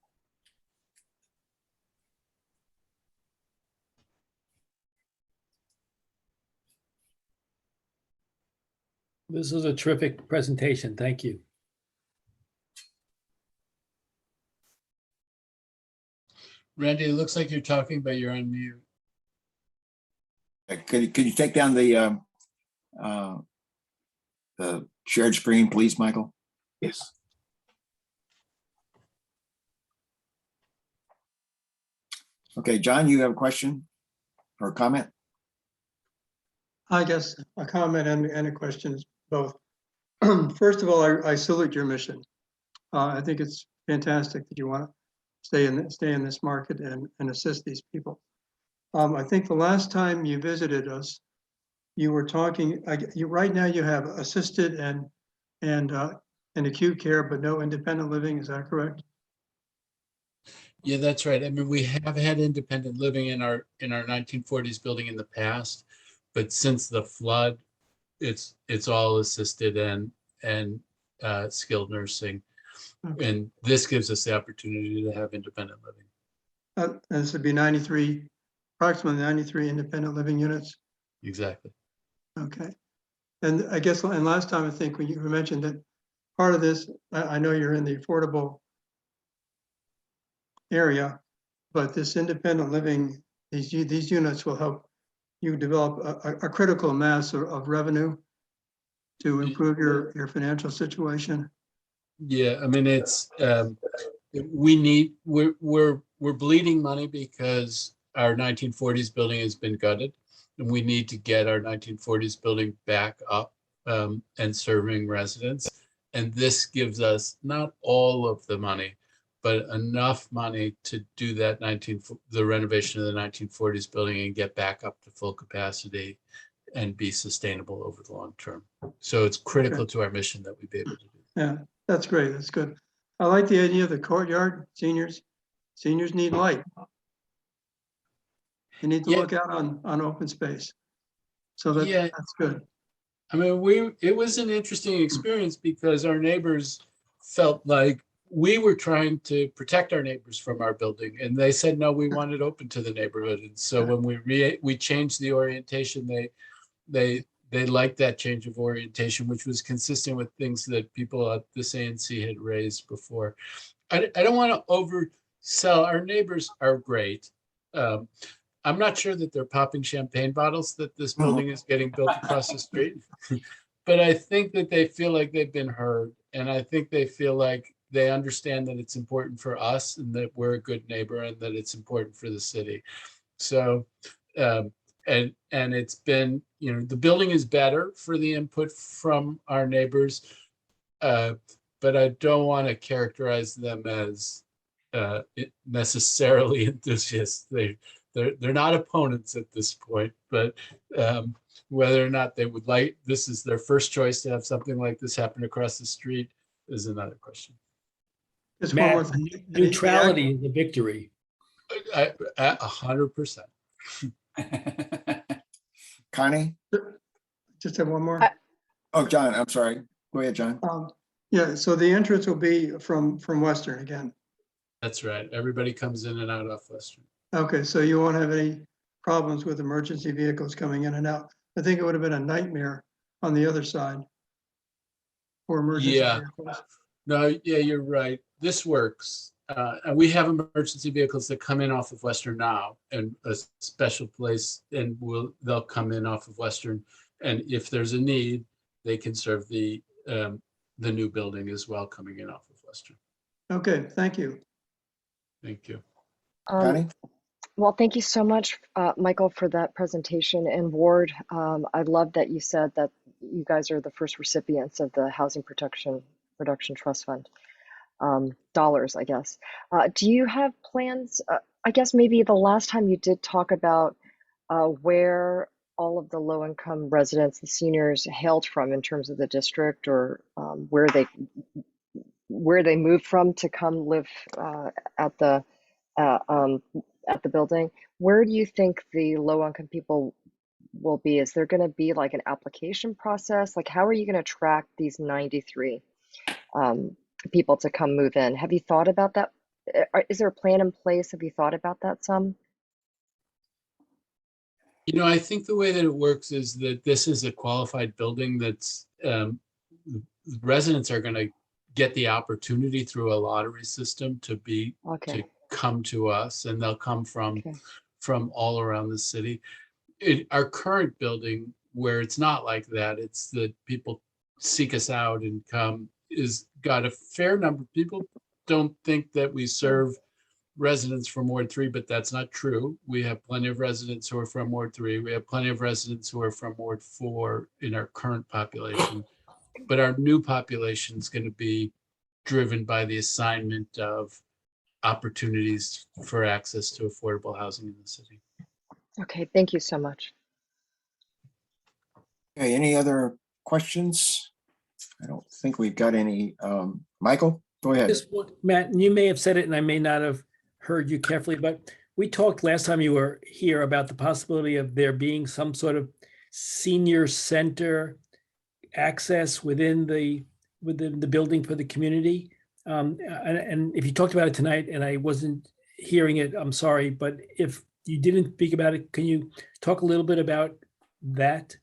This was a terrific presentation. Thank you. Randy, it looks like you're talking, but you're on mute. Could you take down the shared screen, please, Michael? Yes. Okay, John, you have a question or a comment? I guess a comment and a question is both. First of all, I salute your mission. I think it's fantastic that you want to stay in this market and assist these people. I think the last time you visited us, you were talking. Right now you have assisted and acute care, but no independent living. Is that correct? Yeah, that's right. I mean, we have had independent living in our 1940s building in the past, but since the flood, it's all assisted and skilled nursing. Okay. And this gives us the opportunity to have independent living. This would be approximately 93 independent living units. Exactly. Okay. And I guess, and last time I think when you mentioned that part of this, I know you're in the affordable area, but this independent living, these units will help you develop a critical mass of revenue to improve your financial situation. Yeah, I mean, it's we're bleeding money because our 1940s building has been gutted, and we need to get our 1940s building back up and serving residents. And this gives us not all of the money, but enough money to do that the renovation of the 1940s building and get back up to full capacity and be sustainable over the long term. So it's critical to our mission that we be able to do. Yeah, that's great. That's good. I like the idea of the courtyard. Seniors need light. They need to look out on open space. So that's good. I mean, it was an interesting experience because our neighbors felt like we were trying to protect our neighbors from our building, and they said, no, we want it open to the neighborhood. And so when we changed the orientation, they liked that change of orientation, which was consistent with things that people at this ANC had raised before. I don't want to oversell. Our neighbors are great. I'm not sure that they're popping champagne bottles that this building is getting built across the street, but I think that they feel like they've been heard, And I think they feel like they understand that it's important for us and that we're a good neighbor and that it's important for the city. So, and it's been, you know, the building is better for the input from our neighbors, but I don't want to characterize them as necessarily enthusiasts. They're not opponents at this point, but whether or not they would like, this is their first choice to have something like this happen across the street is another question. Just one more Matt, thing. neutrality is a victory. 100%. Connie? Just have one more. Oh, John, I'm sorry. Go ahead, John. Yeah, so the entrance will be from Western again. That's right. Everybody comes in and out off Western. Okay, so you won't have any problems with emergency vehicles coming in and out. I think it would have been a nightmare on the other side for emergency vehicles. No, yeah, you're right. This works. And we have emergency vehicles that come in off of Western now and a special place, and they'll come in off of Western. And if there's a need, they can serve the new building as well, coming in off of Western. Okay, thank you. Thank you. Connie? Well, thank you so much, Michael, for that presentation. And Ward, I love that you said that you guys are the first recipients of the Housing Protection Reduction Trust Fund dollars, I guess. Do you have plans? I guess maybe the last time you did talk about where all of the low-income residents, the seniors, hailed from in terms of the district, or where they moved from to come live at the building. Where do you think the low-income people will be? Is there going to be like an application process? Like, how are you going to track these 93 people to come move in? Have you thought about that? Is there a plan in place? Have you thought about that some? You know, I think the way that it works is that this is a qualified building that's residents are going to get the opportunity through a lottery system to come to us, and they'll come from all around the city. Our current building, where it's not like that, it's that people seek us out and come, is got a fair number. People don't think that we serve residents from Ward 3, but that's not true. We have plenty of residents who are from Ward 3. We have plenty of residents who are from Ward 4 in our current population. But our new population is going to be driven by the assignment of opportunities for access to affordable housing in the city. Okay, thank you so much. Okay, any other questions? I don't think we've got any. Michael, go ahead. Matt, and you may have said it and I may not have heard you carefully, but we talked last time you were here about the possibility of there being some sort of senior center access within the building for the community. And if you talked about it tonight and I wasn't hearing it, I'm sorry, but if you didn't speak about it, can you talk a little bit about that?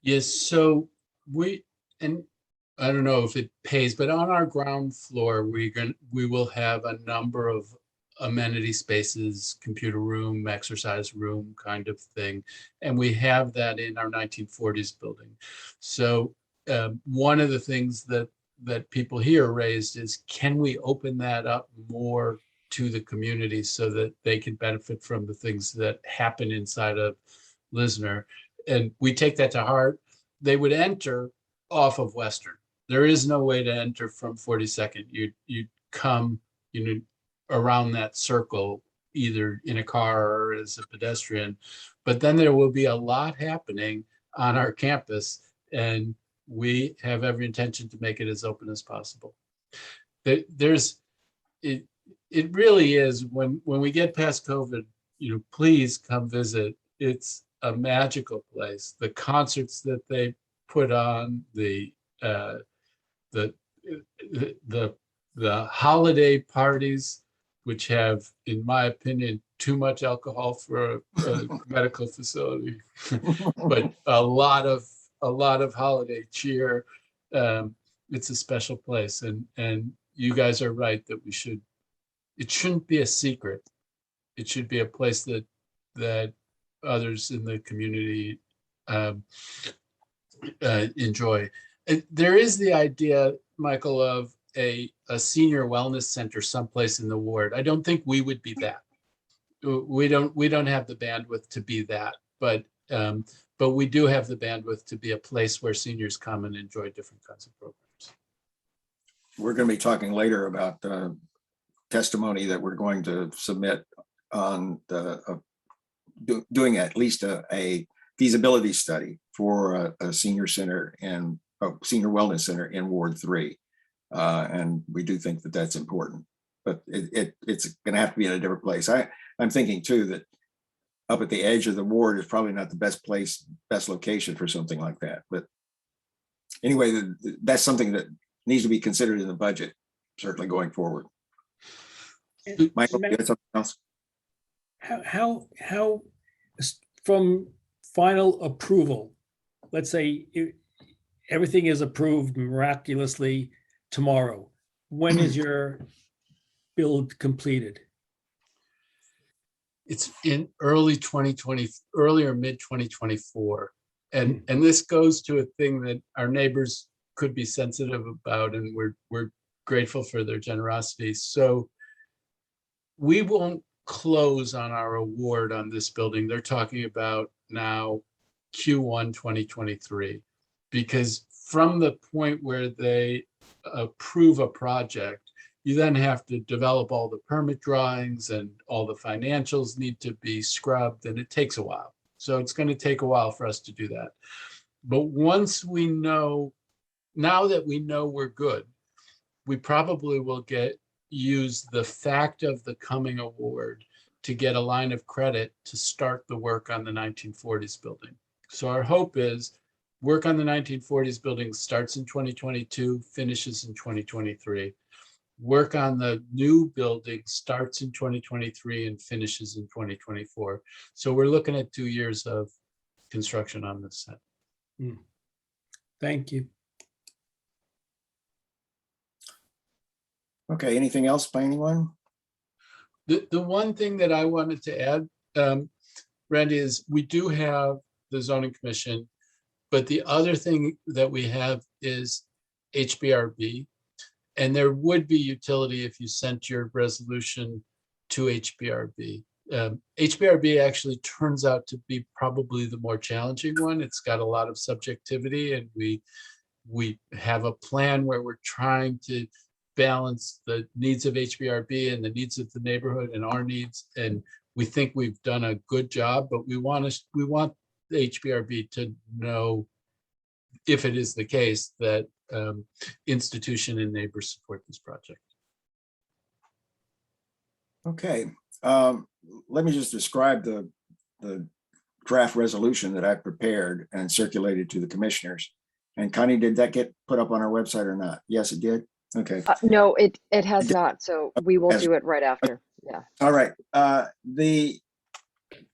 Yes, so and I don't know if it pays, but on our ground floor, we will have a number of amenity spaces, computer room, exercise room kind of thing. And we have that in our 1940s building. So one of the things that people here raised is, can we open that up more to the community so that they can benefit from the things that happen inside of Lisner? And we take that to heart. They would enter off of Western. There is no way to enter from 42nd. You come, around that circle, either in a car or as a pedestrian, but then there will be a lot happening on our campus, and we have every intention to make it as open as possible. It really is, when we get past COVID, please come visit. It's a magical place. The concerts that they put on, the holiday parties, which have, in my opinion, too much alcohol for a medical facility, but a lot of holiday cheer. It's a special place, and you guys are right that it shouldn't be a secret. It should be a place that others in the community enjoy. There is the idea Michael, of a senior wellness center someplace in the ward. I don't think we would be that. We don't have the bandwidth to be that, but we do have the bandwidth to be a place where seniors come and enjoy different kinds of programs. We're going to be talking later about the testimony that we're going to submit on the doing at least a feasibility study for a senior center and a senior wellness center in Ward 3. And we do think that that's important, but it's going to have to be in a different place. I'm thinking too that up at the edge of the ward is probably not the best place, best location for something like that. But anyway, that's something that needs to be considered in the budget, certainly going forward. Michael, you had something else? How from final approval, let's say everything is approved miraculously tomorrow, when is your build completed? It's in early 2020, early or mid 2024. And this goes to a thing that our neighbors could be sensitive about, and we're grateful for their generosity. So we won't close on our award on this building. They're talking about now Q1 2023, because from the point where they approve a project, you then have to develop all the permit drawings and all the financials need to be scrubbed, and it takes a while. So it's going to take a while for us to do that. But once we know, now that we know we're good, we probably will use the fact of the coming award to get a line of credit to start the work on the 1940s building. So our hope is work on the 1940s building starts in 2022, finishes in 2023. Work on the new building starts in 2023 and finishes in 2024. So we're looking at 2 years of construction on this set. Thank you. Okay, anything else by anyone? The one thing that I wanted to add, Randy, is we do have the zoning commission, but the other thing that we have is HBRB. And there would be utility if you sent your resolution to HBRB. HBRB actually turns out to be probably the more challenging one. It's got a lot of subjectivity, and we have a plan where we're trying to balance the needs of HBRB and the needs of the neighborhood and our needs. And we think we've done a good job, but we want the HBRB to know, if it is the case, that institution and neighbors support this project. Okay, let me just describe the draft resolution that I prepared and circulated to the commissioners. And Connie, did that get put up on our website or not? Yes, it did. Okay. No, it has not. So we will do it right after. Yeah. All right.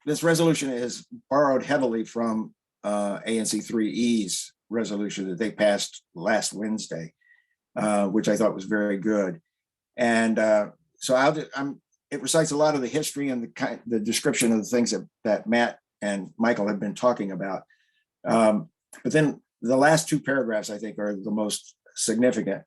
This resolution is borrowed heavily from ANC 3E's resolution that they passed last Wednesday, which I thought was very good. And so it recites a lot of the history and the description of the things that Matt and Michael have been talking about. But then the last two paragraphs, I think, are the most significant.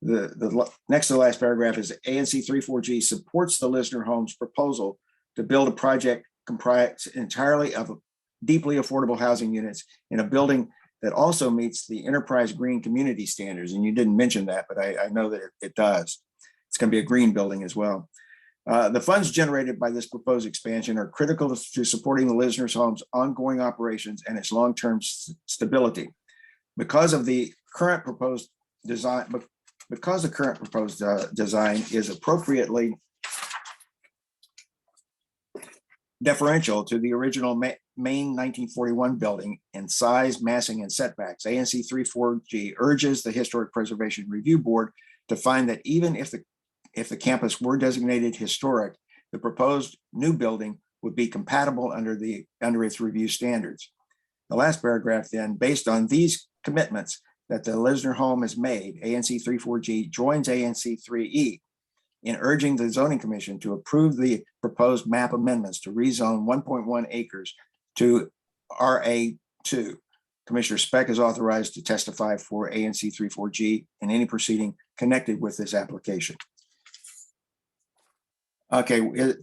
The next to the last paragraph is ANC 34G supports the Lisner Homes proposal to build a project comprised entirely of deeply affordable housing units in a building that also meets the enterprise green community standards. And you didn't mention that, but I know that it does. It's going to be a green building as well. The funds generated by this proposed expansion are critical to supporting the Lisner's Homes' ongoing operations and its long-term stability. Because the current proposed design is appropriately deferential to the original Maine 1941 building in size, massing, and setbacks, ANC 34G urges the Historic Preservation Review Board to find that even if the campus were designated historic, the proposed new building would be compatible under its review standards. The last paragraph then, based on these commitments that the Lisner Home has made, ANC 34G joins ANC 3E in urging the Zoning Commission to approve the proposed map amendments to rezone 1.1 acres to RA2 Commissioner Speck is authorized to testify for ANC 34G in any proceeding connected with this application. Okay,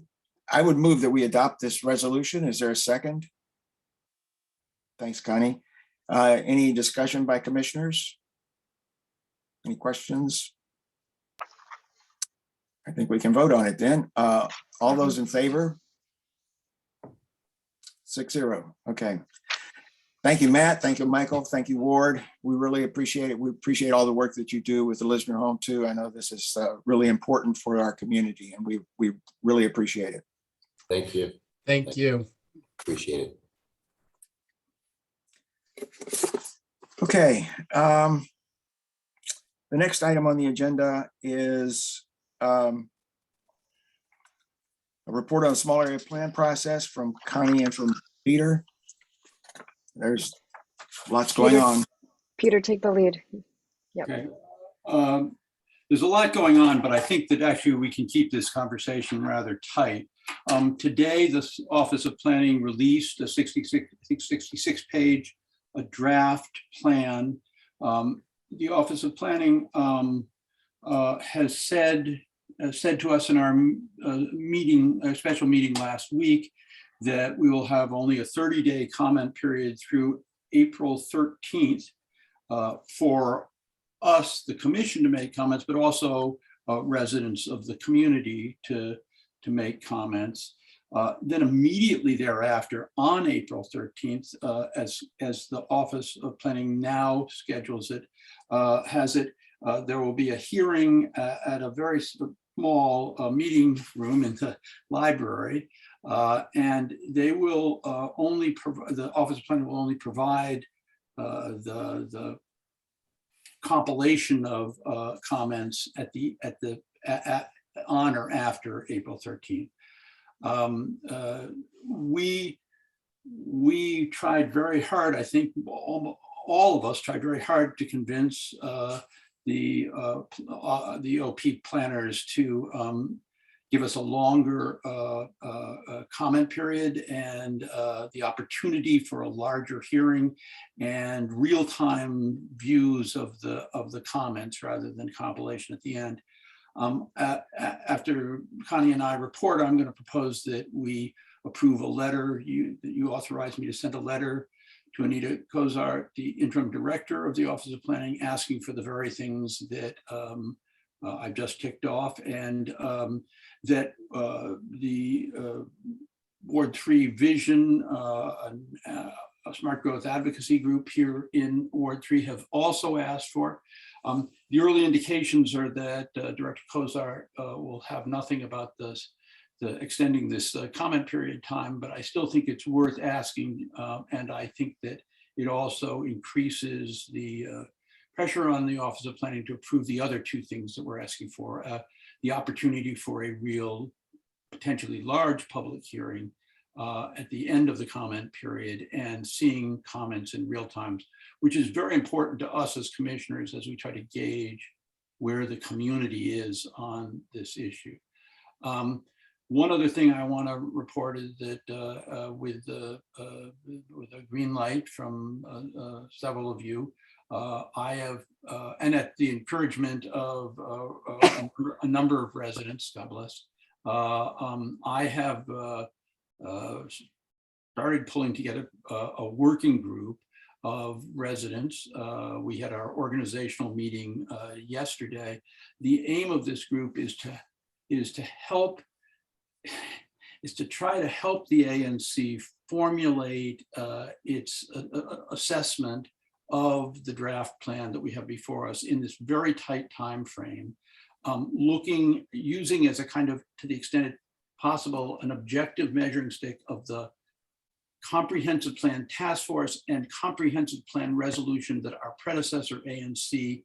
I would move that we adopt this resolution. Is there a second? Thanks, Connie. Any discussion by commissioners? Any questions? I think we can vote on it then. All those in favor? 6-0. Okay. Thank you, Matt. Thank you, Michael. Thank you, Ward. We really appreciate it. We appreciate all the work that you do with the Lisner home too. I know this is really important for our community, and we really appreciate it. Thank you. Thank you. Appreciate it. Okay. The next item on the agenda is a report on the small area plan process from Connie and from Peter. There's lots going on. Peter, take the lead. Yep. Okay. There's a lot going on, but I think that actually we can keep this conversation rather tight. Today, the Office of Planning released a 66-page draft plan. The Office of Planning has said to us in our special meeting last week that we will have only a 30-day comment period through April 13th for us, the commission, to make comments, but also residents of the community to make comments. Then immediately thereafter, on April 13th, as the Office of Planning now schedules it, there will be a hearing at a very small meeting room in the library, and they will the Office of Planning will only provide the compilation of comments on or after April 13th. We tried very hard. I think all of us tried very hard to convince the OP planners to give us a longer comment period and the opportunity for a larger hearing and real-time views of the comments rather than compilation at the end. After Connie and I report, I'm going to propose that we approve a letter. You authorized me to send a letter to Anita Kozart, the interim director of the Office of Planning, asking for the very things that I've just ticked off, and that the Ward 3 Vision, a smart growth advocacy group here in Ward 3, have also asked for. The early indications are that Director Kozart will have nothing about this, extending this comment period time, but I still think it's worth asking, and I think that it also increases the pressure on the Office of Planning to approve the other two things that we're asking for, the opportunity for a real, potentially large public hearing at the end of the comment period and seeing comments in real time, which is very important to us as commissioners as we try to gauge where the community is on this issue. One other thing I want to report is that with a green light from several of you, I have, and at the encouragement of a number of residents, God bless, I have started pulling together a working group of residents. We had our organizational meeting yesterday. The aim of this group is to try to help the ANC formulate its assessment of the draft plan that we have before us in this very tight time frame, using as a kind of, to the extent possible, an objective measuring stick of the comprehensive plan task force and comprehensive plan resolution that our predecessor ANC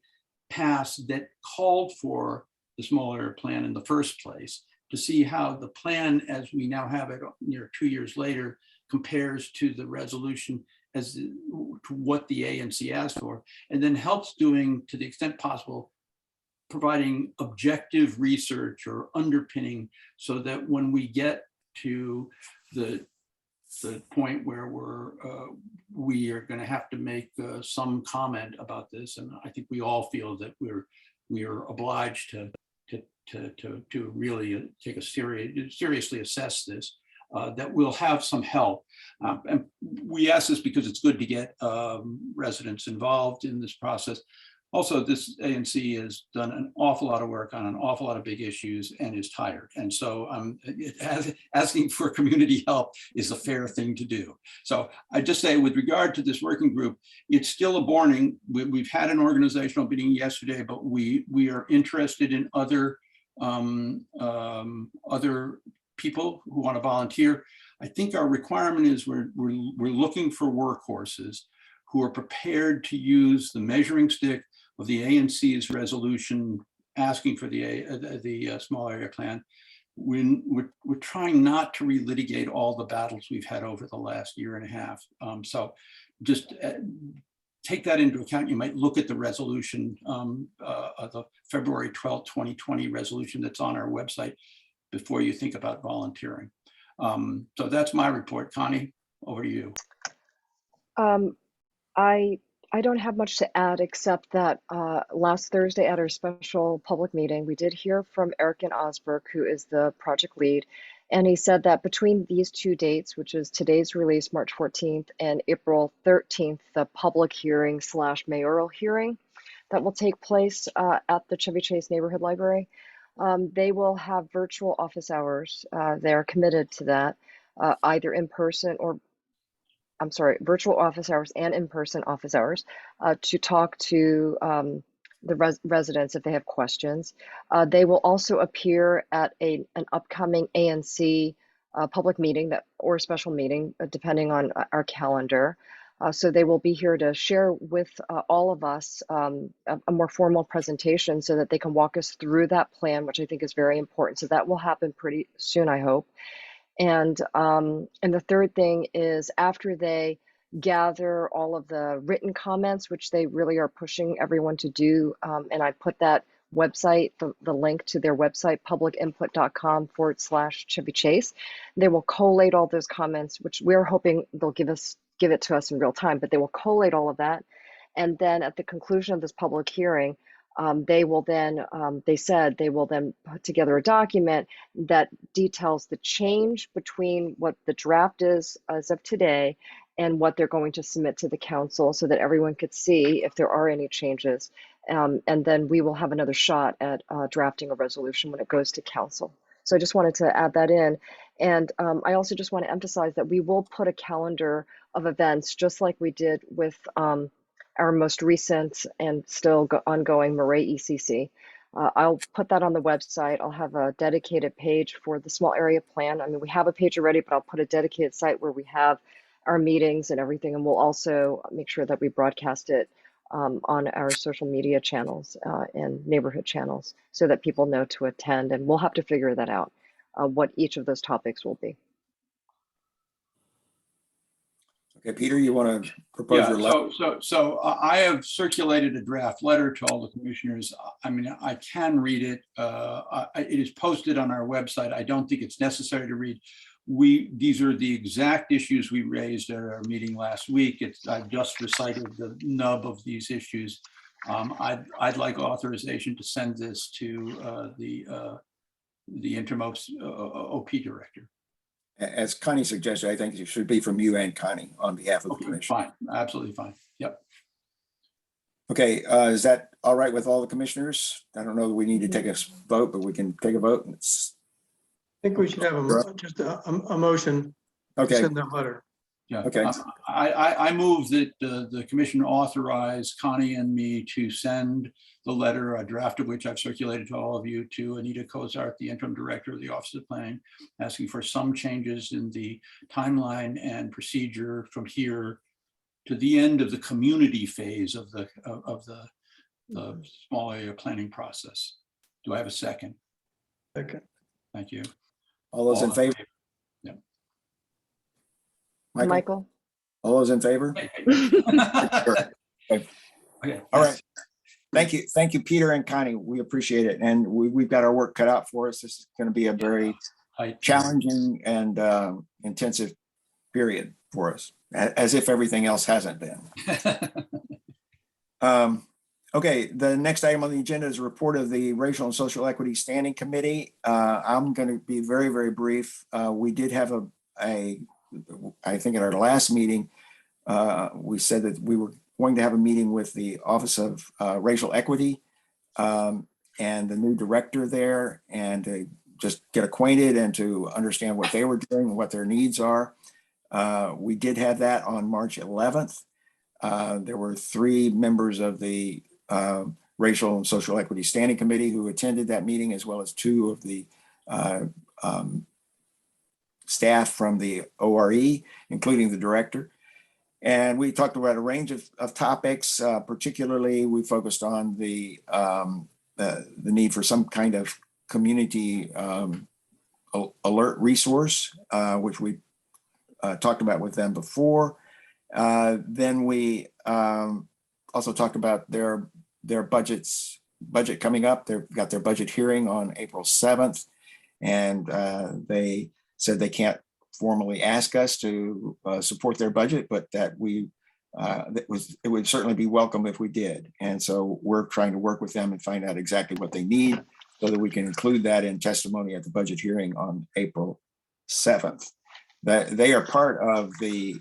passed that called for the small area plan in the first place, to see how the plan as we now have it near 2 years later compares to the resolution as to what the ANC asked for, and then helps doing, to the extent possible, providing objective research or underpinning so that when we get to the point where we are going to have to make some comment about this, and I think we all feel that we are obliged to really take a seriously assess this. That will have some help, and we ask this because it's good to get residents involved in this process. Also, this ANC has done an awful lot of work on an awful lot of big issues and is tired. And so asking for community help is a fair thing to do. So I just say with regard to this working group, it's still a morning. We've had an organizational meeting yesterday, but we are interested in other people who want to volunteer. I think our requirement is we're looking for workhorses who are prepared to use the measuring stick of the ANC's resolution asking for the small area plan. We're trying not to relitigate all the battles we've had over the last year and a half. So just take that into account. You might look at the resolution, the February 12th, 2020 resolution that's on our website before you think about volunteering. So that's my report. Connie, over to you. I don't have much to add except that last Thursday at our special public meeting, we did hear from Eric Osberg, who is the project lead. And he said that between these two dates, which is today's release, March 14th, and April 13th, the public hearing / mayoral hearing that will take place at the Chevy Chase Neighborhood Library, they will have virtual office hours. They're committed to that, either in person or virtual office hours and in-person office hours to talk to the residents if they have questions. They will also appear at an upcoming ANC public meeting or special meeting, depending on our calendar. So they will be here to share with all of us a more formal presentation so that they can walk us through that plan, which I think is very important. So that will happen pretty soon, I hope. And the third thing is after they gather all of the written comments, which they really are pushing everyone to do, and I put that website, the link to their website, publicinput.com/Chevy Chase. They will collate all those comments, which we're hoping they'll give it to us in real time, but they will collate all of that. And then at the conclusion of this public hearing, they will then put together a document that details the change between what the draft is as of today and what they're going to submit to the council so that everyone could see if there are any changes. And then we will have another shot at drafting a resolution when it goes to council. So I just wanted to add that in. And I also just want to emphasize that we will put a calendar of events just like we did with our most recent and still ongoing Maret ECC. I'll put that on the website. I'll have a dedicated page for the small area plan. I mean, we have a page already, but I'll put a dedicated site where we have our meetings and everything. And we'll also make sure that we broadcast it on our social media channels and neighborhood channels so that people know to attend. And we'll have to figure that out, what each of those topics will be. Okay, Peter, you want to propose your letter? So I have circulated a draft letter to all the commissioners. I mean, I can read it. It is posted on our website. I don't think it's necessary to read. These are the exact issues we raised at our meeting last week. I've just recited the nub of these issues. I'd like authorization to send this to the interim OP director. As Connie suggested, I think it should be from you and Connie on behalf of the commission. Fine, absolutely fine. Yep. Okay, is that all right with all the commissioners? I don't know that we need to take a vote, but we can take a vote. I think we should have just a motion to Okay, send that letter. Yeah. Okay. I move that the commission authorize Connie and me to send the letter, a draft of which I've circulated to all of you, to Anita Cozart, the interim director of the Office of Planning, asking for some changes in the timeline and procedure from here to the end of the community phase of the small area planning process. Do I have a second? Okay. Thank you. all those in favor? Yeah. Michael? All those in favor? Okay. All right. Thank you. Thank you, Peter and Connie. We appreciate it. And we've got our work cut out for us. This is going to be a very challenging and intensive period for us. as if everything else hasn't been. Okay, the next item on the agenda is a report of the Racial and Social Equity Standing Committee. I'm going to be very, very brief. We did have I think at our last meeting, we said that we were going to have a meeting with the Office of Racial Equity and the new director there, and to just get acquainted and to understand what they were doing and what their needs are. We did have that on March 11th. There were 3 members of the Racial and Social Equity Standing Committee who attended that meeting, as well as 2 of the staff from the ORE, including the director. And we talked about a range of topics. Particularly, we focused on the need for some kind of community alert resource, which we talked about with them before. Then we also talked about their budget coming up. They've got their budget hearing on April 7th, and they said they can't formally ask us to support their budget, but that it would certainly be welcome if we did. And so we're trying to work with them and find out exactly what they need so that we can include that in testimony at the budget hearing on April 7th. That they are part of the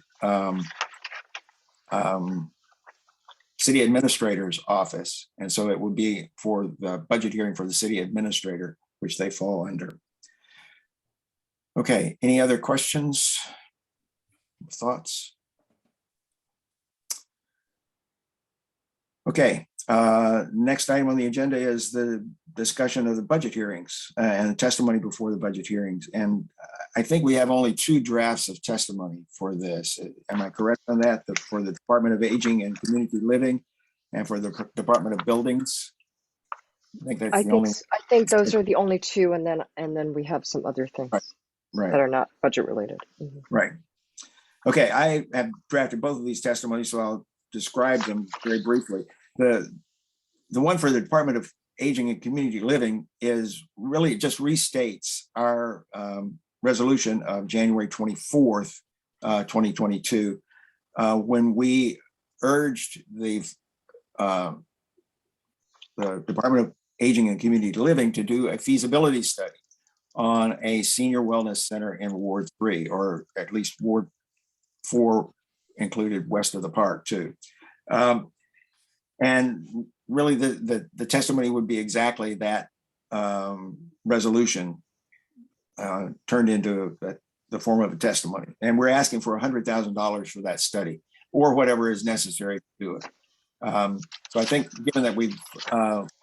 city administrator's office. And so it would be for the budget hearing for the city administrator, which they fall under. Okay, any other questions, thoughts? Okay, next item on the agenda is the discussion of the budget hearings and testimony before the budget hearings. And I think we have only 2 drafts of testimony for this. Am I correct on that? For the Department of Aging and Community Living and for the Department of Buildings? I think that's the only. I think those are the only 2, and then we have some other things Right. that are not budget related. Mhm. Right. Okay, I have drafted both of these testimonies, so I'll describe them very briefly. The one for the Department of Aging and Community Living is really just restates our resolution of January 24th, 2022, when we urged the Department of Aging and Community Living to do a feasibility study on a senior wellness center in Ward 3, or at least Ward 4 included west of the park too. And really the testimony would be exactly that resolution turned into the form of a testimony. And we're asking for $100,000 for that study or whatever is necessary to do it. So I think given that we've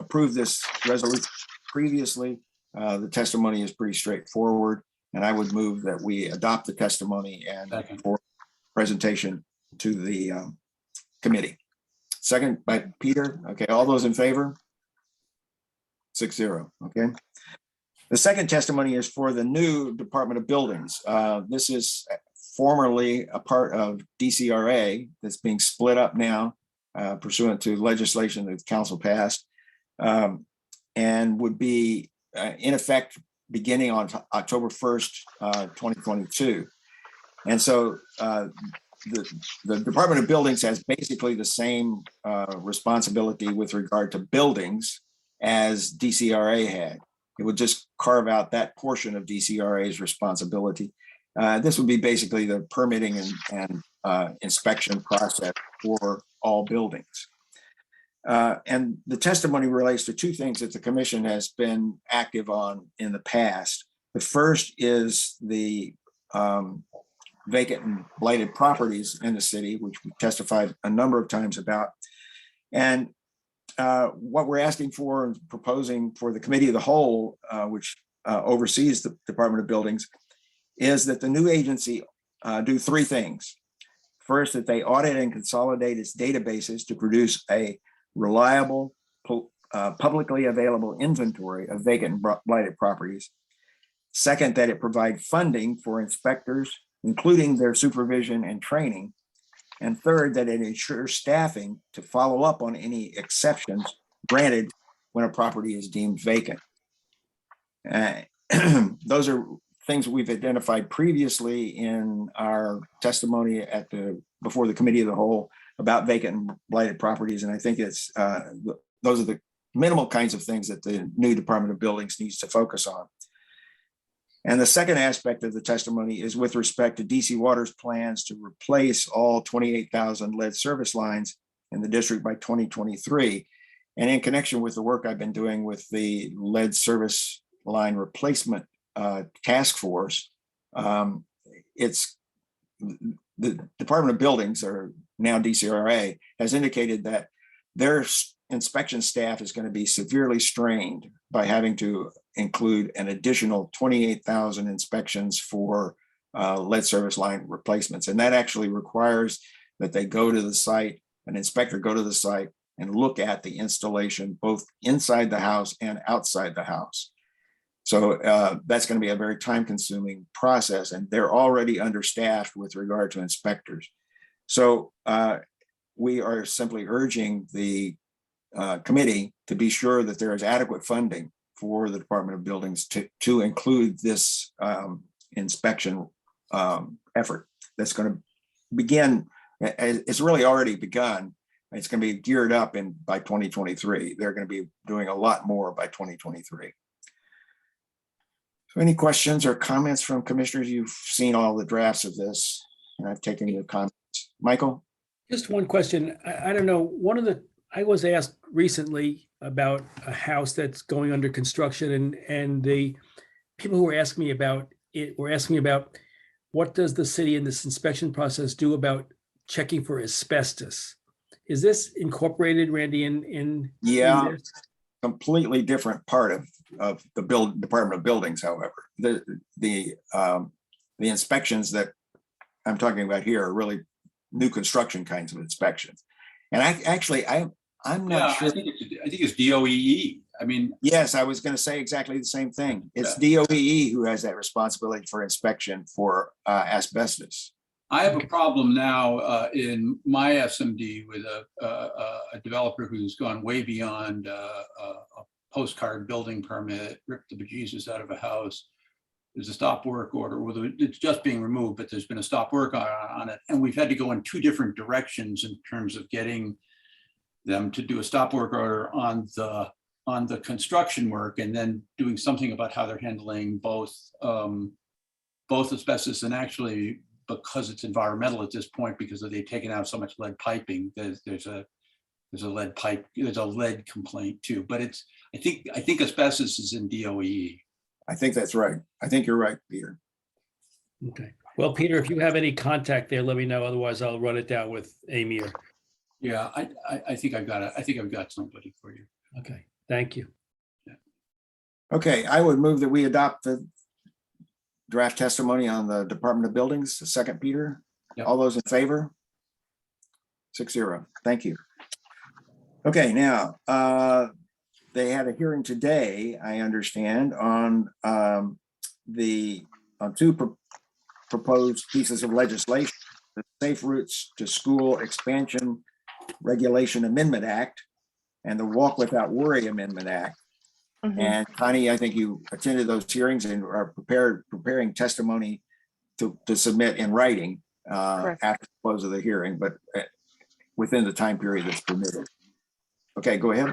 approved this resolution previously, the testimony is pretty straightforward, and I would move that we adopt the testimony and for presentation to the committee. Second by Peter. Okay, all those in favor? 6-0. Okay. The second testimony is for the new Department of Buildings. This is formerly a part of DCRA that's being split up now pursuant to legislation that the council passed, and would be in effect beginning on October 1st, 2022. And so the Department of Buildings has basically the same responsibility with regard to buildings as DCRA had. It would just carve out that portion of DCRA's responsibility. This would be basically the permitting and inspection process for all buildings. And the testimony relates to 2 things that the commission has been active on in the past. The first is the vacant and blighted properties in the city, which we testified a number of times about. And what we're asking for and proposing for the Committee of the Whole, which oversees the Department of Buildings, is that the new agency do 3 things. First, that they audit and consolidate its databases to produce a reliable, publicly available inventory of vacant and blighted properties. Second, that it provide funding for inspectors, including their supervision and training. And third, that it ensures staffing to follow up on any exceptions granted when a property is deemed vacant. Those are things we've identified previously in our testimony before the committee of the whole about vacant and blighted properties. And I think those are the minimal kinds of things that the new Department of Buildings needs to focus on. And the second aspect of the testimony is with respect to DC Water's plans to replace all 28,000 lead service lines in the district by 2023. And in connection with the work I've been doing with the lead service line replacement task force, it's the Department of Buildings, or now DCRA, has indicated that their inspection staff is going to be severely strained by having to include an additional 28,000 inspections for lead service line replacements. And that actually requires that they go to the site, an inspector go to the site and look at the installation, both inside the house and outside the house. So that's going to be a very time-consuming process, and they're already understaffed with regard to inspectors. So we are simply urging the committee to be sure that there is adequate funding for the Department of Buildings to include this inspection effort that's going to begin. It's really already begun. It's going to be geared up by 2023. They're going to be doing a lot more by 2023. So any questions or comments from commissioners? You've seen all the drafts of this, and I've taken your comments. Michael? Just one question. I don't know. I was asked recently about a house that's going under construction, and the people who were asking me about it were asking me about what does the city in this inspection process do about checking for asbestos? Is this incorporated, Randy, in Yeah, this? completely different part of the Department of Buildings, however. The inspections that I'm talking about here are really new construction kinds of inspections. And I'm not sure. I think it's DOEE. I mean, Yes, I was going to say exactly the same thing. It's DOEE who has that responsibility for inspection for asbestos. I have a problem now in my SMD with a developer who's gone way beyond a postcard building permit, ripped the bejesus out of a house. There's a stop work order, it's just being removed, but there's been a stop work on it. And we've had to go in two different directions in terms of getting them to do a stop work order on the construction work, and then doing something about how they're handling both asbestos, and actually, because it's environmental at this point, because they've taken out so much lead piping, there's a lead complaint too. But I think asbestos is in DOE. I think that's right. I think you're right, Peter. Okay. Well, Peter, if you have any contact there, let me know. Otherwise, I'll run it down with Amy. Yeah, I think I've got somebody for you. Okay. Thank you. Okay, I would move that we adopt the draft testimony on the Department of Buildings. The second, Peter. Yep. All those in favor? 6-0. Thank you. Okay, now they had a hearing today, I understand, on two proposed pieces of legislation: the Safe Routes to School Expansion Regulation Amendment Act and the Walk Without Worry Amendment Act. Mhm. And Connie, I think you attended those hearings and are preparing testimony to submit in writing after the close of the hearing, but within the time period that's permitted. Okay, go ahead.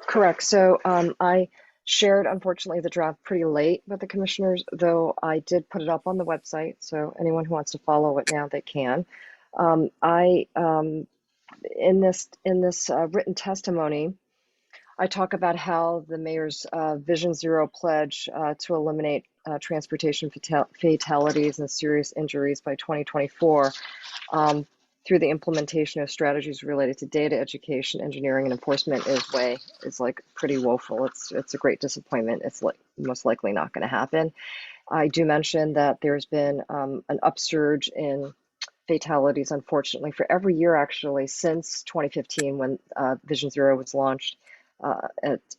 Correct. So I shared, unfortunately, the draft pretty late with the commissioners, though I did put it up on the website. So anyone who wants to follow it now, they can. In this written testimony, I talk about how the mayor's Vision Zero pledge to eliminate transportation fatalities and serious injuries by 2024 through the implementation of strategies related to data education, engineering, and enforcement is like pretty woeful. It's a great disappointment. It's most likely not going to happen. I do mention that there's been an upsurge in fatalities, unfortunately, for every year actually since 2015 when Vision Zero was launched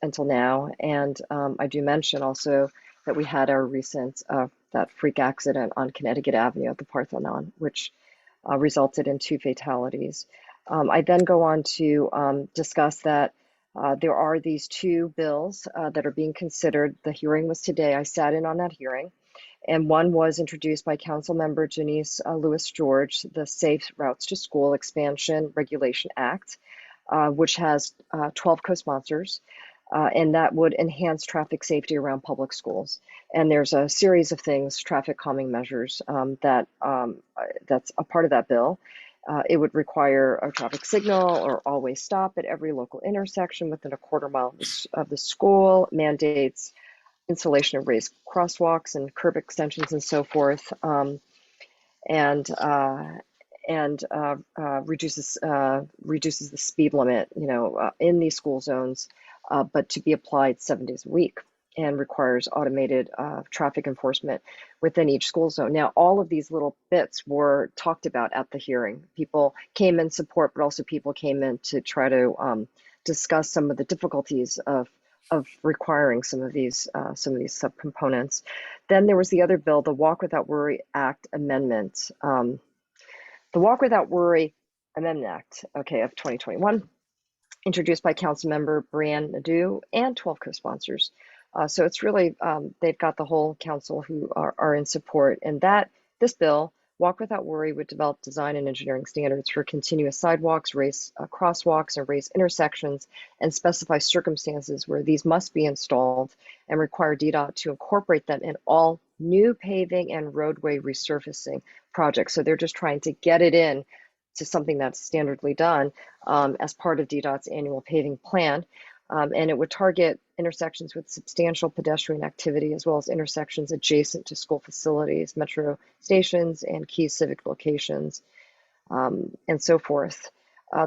until now. And I do mention also that we had our recent that freak accident on Connecticut Avenue at the Parthenon, which resulted in 2 fatalities. I then go on to discuss that there are these 2 bills that are being considered. The hearing was today. I sat in on that hearing. And one was introduced by Councilmember Janice Lewis George, the Safe Routes to School Expansion Regulation Act, which has 12 co-sponsors, and that would enhance traffic safety around public schools. And there's a series of things, traffic calming measures, that's a part of that bill. It would require a traffic signal or always stop at every local intersection within a quarter mile of the school, mandates installation of raised crosswalks and curb extensions and so forth, and reduces the speed limit, in these school zones, but to be applied 7 days a week, and requires automated traffic enforcement within each school zone. Now, all of these little bits were talked about at the hearing. People came in support, but also people came in to try to discuss some of the difficulties of requiring some of these subcomponents. Then there was the other bill, the Walk Without Worry Act Amendment. The Walk Without Worry Amendment Act, of 2021, introduced by Councilmember Brianne Nadeau and 12 co-sponsors. So it's really, they've got the whole council who are in support. And this bill, Walk Without Worry, would develop design and engineering standards for continuous sidewalks, raised crosswalks, and raised intersections, and specify circumstances where these must be installed, and require DDOT to incorporate them in all new paving and roadway resurfacing projects. So they're just trying to get it in to something that's standardly done as part of DDOT's annual paving plan. And it would target intersections with substantial pedestrian activity, as well as intersections adjacent to school facilities, metro stations, and key civic locations, and so forth,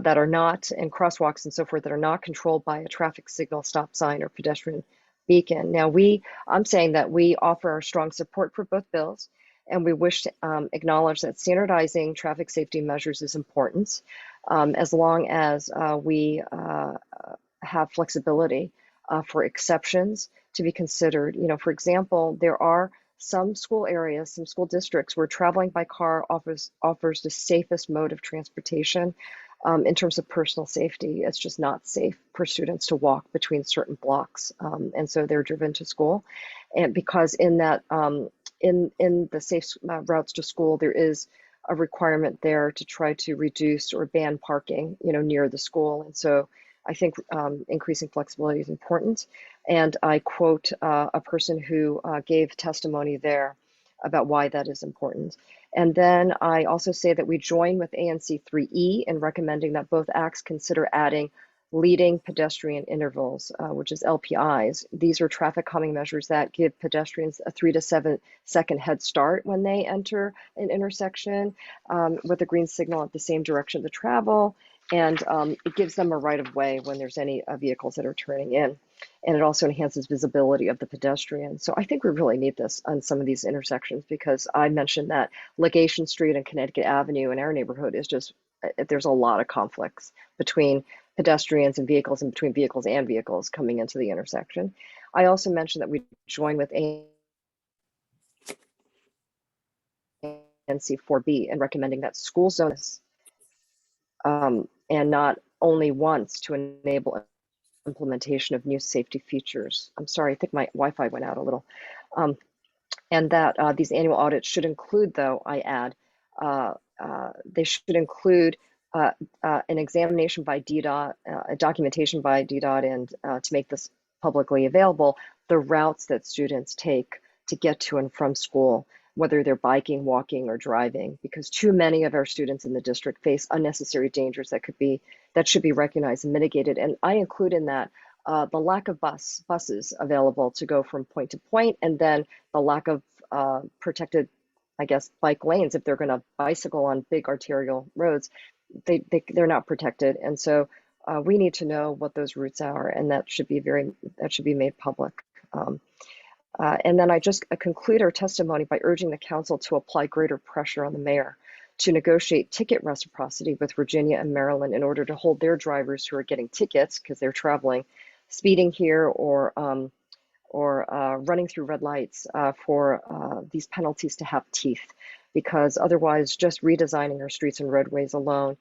that are not, and crosswalks and so forth, that are not controlled by a traffic signal, stop sign, or pedestrian beacon. Now, I'm saying that we offer our strong support for both bills, and we wish to acknowledge that standardizing traffic safety measures is important, as long as we have flexibility for exceptions to be considered. For example, there are some school areas, some school districts where traveling by car offers the safest mode of transportation in terms of personal safety. It's just not safe for students to walk between certain blocks, and so they're driven to school. And because in that in the safe routes to school, there is a requirement there to try to reduce or ban parking, near the school. And so I think increasing flexibility is important. And I quote a person who gave testimony there about why that is important. And then I also say that we join with ANC 3E in recommending that both acts consider adding leading pedestrian intervals, which is LPIs. These are traffic calming measures that give pedestrians a 3 to 7 second head start when they enter an intersection with a green signal at the same direction to travel. And it gives them a right of way when there's any vehicles that are turning in. And it also enhances visibility of the pedestrian. So I think we really need this on some of these intersections, because I mentioned that Legation Street and Connecticut Avenue in our neighborhood is just, there's a lot of conflicts between pedestrians and vehicles, and between vehicles and vehicles coming into the intersection. I also mentioned that we join with ANC 4B in recommending that school zones and not only once to enable implementation of new safety features. I'm sorry, I think my Wi-Fi went out a little. And that these annual audits should include, though, I add, they should include an examination by DDOT, a documentation by DDOT, and to make this publicly available, the routes that students take to get to and from school, whether they're biking, walking, or driving, because too many of our students in the district face unnecessary dangers that should be recognized and mitigated. And I include in that the lack of buses available to go from point to point, and then the lack of protected, bike lanes. If they're going to bicycle on big arterial roads, they're not protected. And so we need to know what those routes are, and that should be made public. And then I just conclude our testimony by urging the council to apply greater pressure on the mayor to negotiate ticket reciprocity with Virginia and Maryland in order to hold their drivers who are getting tickets because they're traveling, speeding here, or running through red lights for these penalties to have teeth, because otherwise just redesigning our streets and roadways alone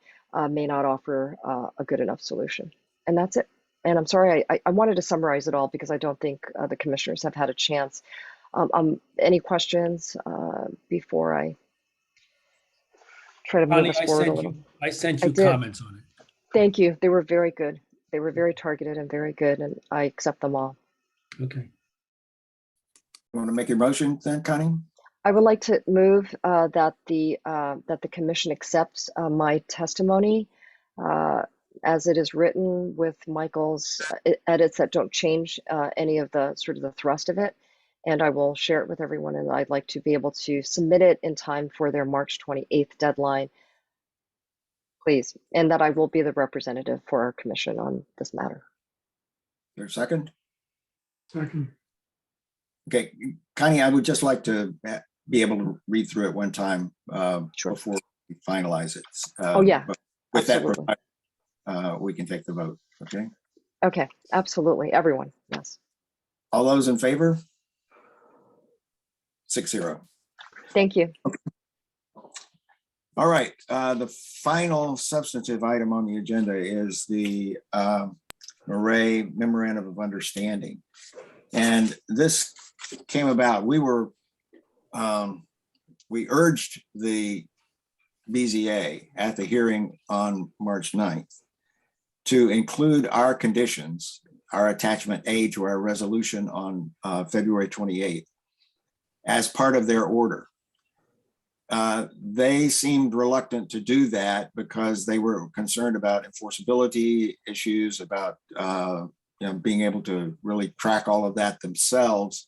may not offer a good enough solution. And that's it. And I'm sorry, I wanted to summarize it all because I don't think the commissioners have had a chance Any questions before I try to move Connie, us forward a little? I sent I you did. comments on it. Thank you. They were very good. They were very targeted and very good, and I accept them all. Okay. You want to make your motion then, Connie? I would like to move that the commission accepts my testimony as it is written, with Michael's edits that don't change any of the sort of the thrust of it. And I will share it with everyone, and I'd like to be able to submit it in time for their March 28th deadline, please. And that I will be the representative for our commission on this matter. There's a second? Second. Okay, Connie, I would just like to be able to read through it one time Sure. before we finalize it. Oh, yeah, but with absolutely. that, we can take the vote, okay? Okay, absolutely. Everyone, yes. All those in favor? 6-0. Thank you. All right, the final substantive item on the agenda is the Maret Memorandum of Understanding. And this came about, we urged the BZA at the hearing on March 9th to include our conditions, our attachment A to our resolution on February 28th as part of their order. They seemed reluctant to do that because they were concerned about enforceability issues, about being able to really track all of that themselves.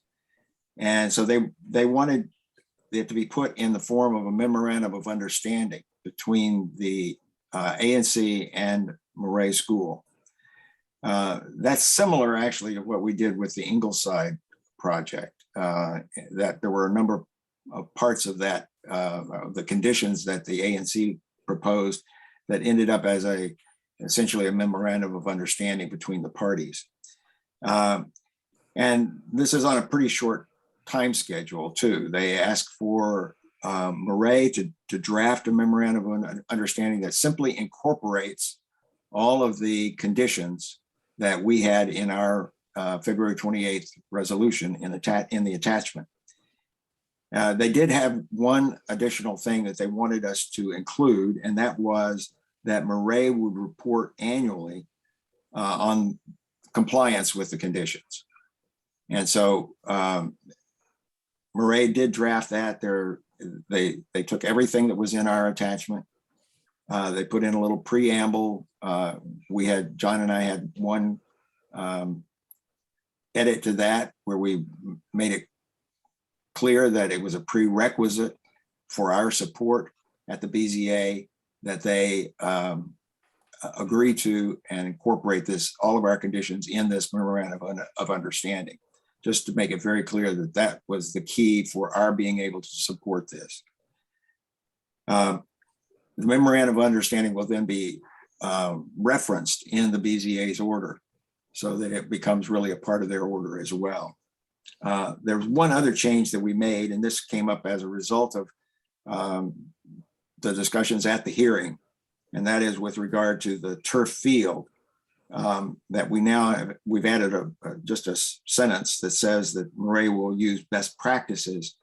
And so they wanted it to be put in the form of a memorandum of understanding between the ANC and Maret School. That's similar actually to what we did with the Ingleside project, that there were a number of parts of that, the conditions that the ANC proposed that ended up as essentially a memorandum of understanding between the parties. And this is on a pretty short time schedule too. They asked for Maret to draft a memorandum of understanding that simply incorporates all of the conditions that we had in our February 28th resolution in the attachment. They did have one additional thing that they wanted us to include, and that was that Maret would report annually on compliance with the conditions. And so Maret did draft that. They took everything that was in our attachment. They put in a little preamble. John and I had one edit to that where we made it clear that it was a prerequisite for our support at the BZA that they agree to and incorporate all of our conditions in this memorandum of understanding, just to make it very clear that that was the key for our being able to support this. The memorandum of understanding will then be referenced in the BZA's order so that it becomes really a part of their order as well. There's one other change that we made, and this came up as a result of the discussions at the hearing, and that is with regard to the turf field, that we've added just a sentence that says that Maret will use best practices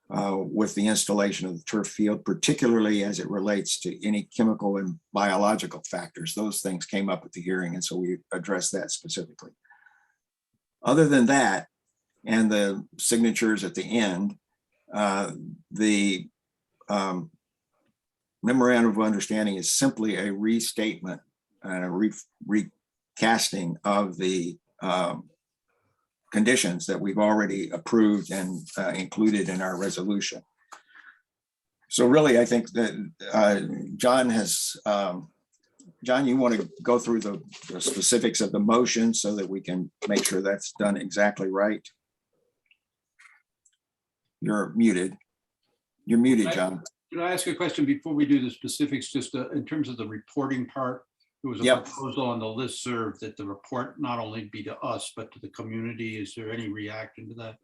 with the installation of the turf field, particularly as it relates to any chemical and biological factors. Those things came up at the hearing, and so we addressed that specifically. Other than that, and the signatures at the end, the memorandum of understanding is simply a restatement and a recasting of the conditions that we've already approved and included in our resolution. So really, I think that John, you want to go through the specifics of the motion so that we can make sure that's done exactly right? You're muted. You're muted, John. Can I ask a question before we do the specifics, just in terms of the reporting part? There was a Yep. proposal on the listserv that the report not only be to us, but to the community. Is there any reaction to that?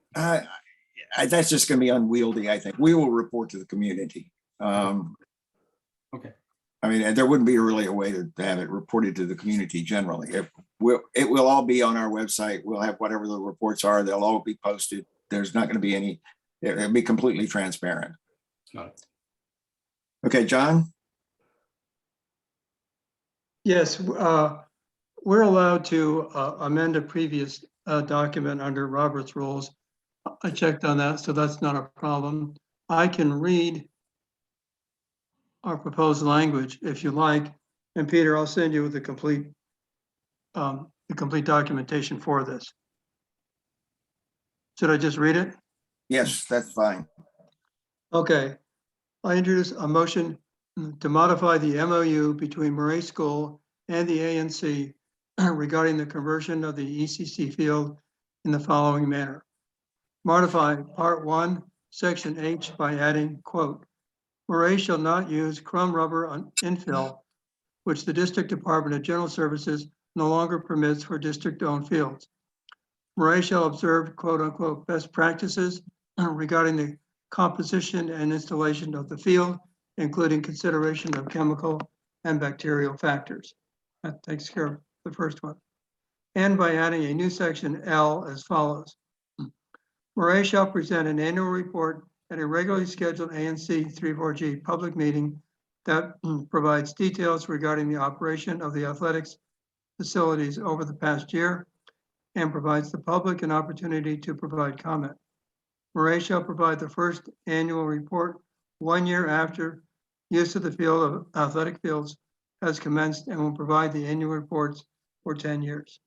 That's just going to be unwieldy, I think. We will report to the community. Okay. I mean, there wouldn't be really a way to have it reported to the community generally. It will all be on our website. We'll have whatever the reports are. They'll all be posted. there's not going to be any, it'll be completely transparent. Got it. Okay, John? Yes, we're allowed to amend a previous document under Robert's rules. I checked on that, so that's not a problem. I can read our proposed language if you like. And Peter, I'll send you the complete documentation for this. Should I just read it? Yes, that's fine. Okay. I introduce a motion to modify the MOU between Maret School and the ANC regarding the conversion of the ECC field in the following manner. Modify Part 1, Section H by adding, quote, Maret shall not use crumb rubber on infill, which the District Department of General Services no longer permits for district-owned fields. Maret shall observe, quote unquote, best practices regarding the composition and installation of the field, including consideration of chemical and bacterial factors. That takes care of the first one. And by adding a new section L as follows. Maret shall present an annual report at a regularly scheduled ANC 34G public meeting that provides details regarding the operation of the athletics facilities over the past year and provides the public an opportunity to provide comment. Maret shall provide the first annual report 1 year after use of the field of athletic fields has commenced and will provide the annual reports for 10 years.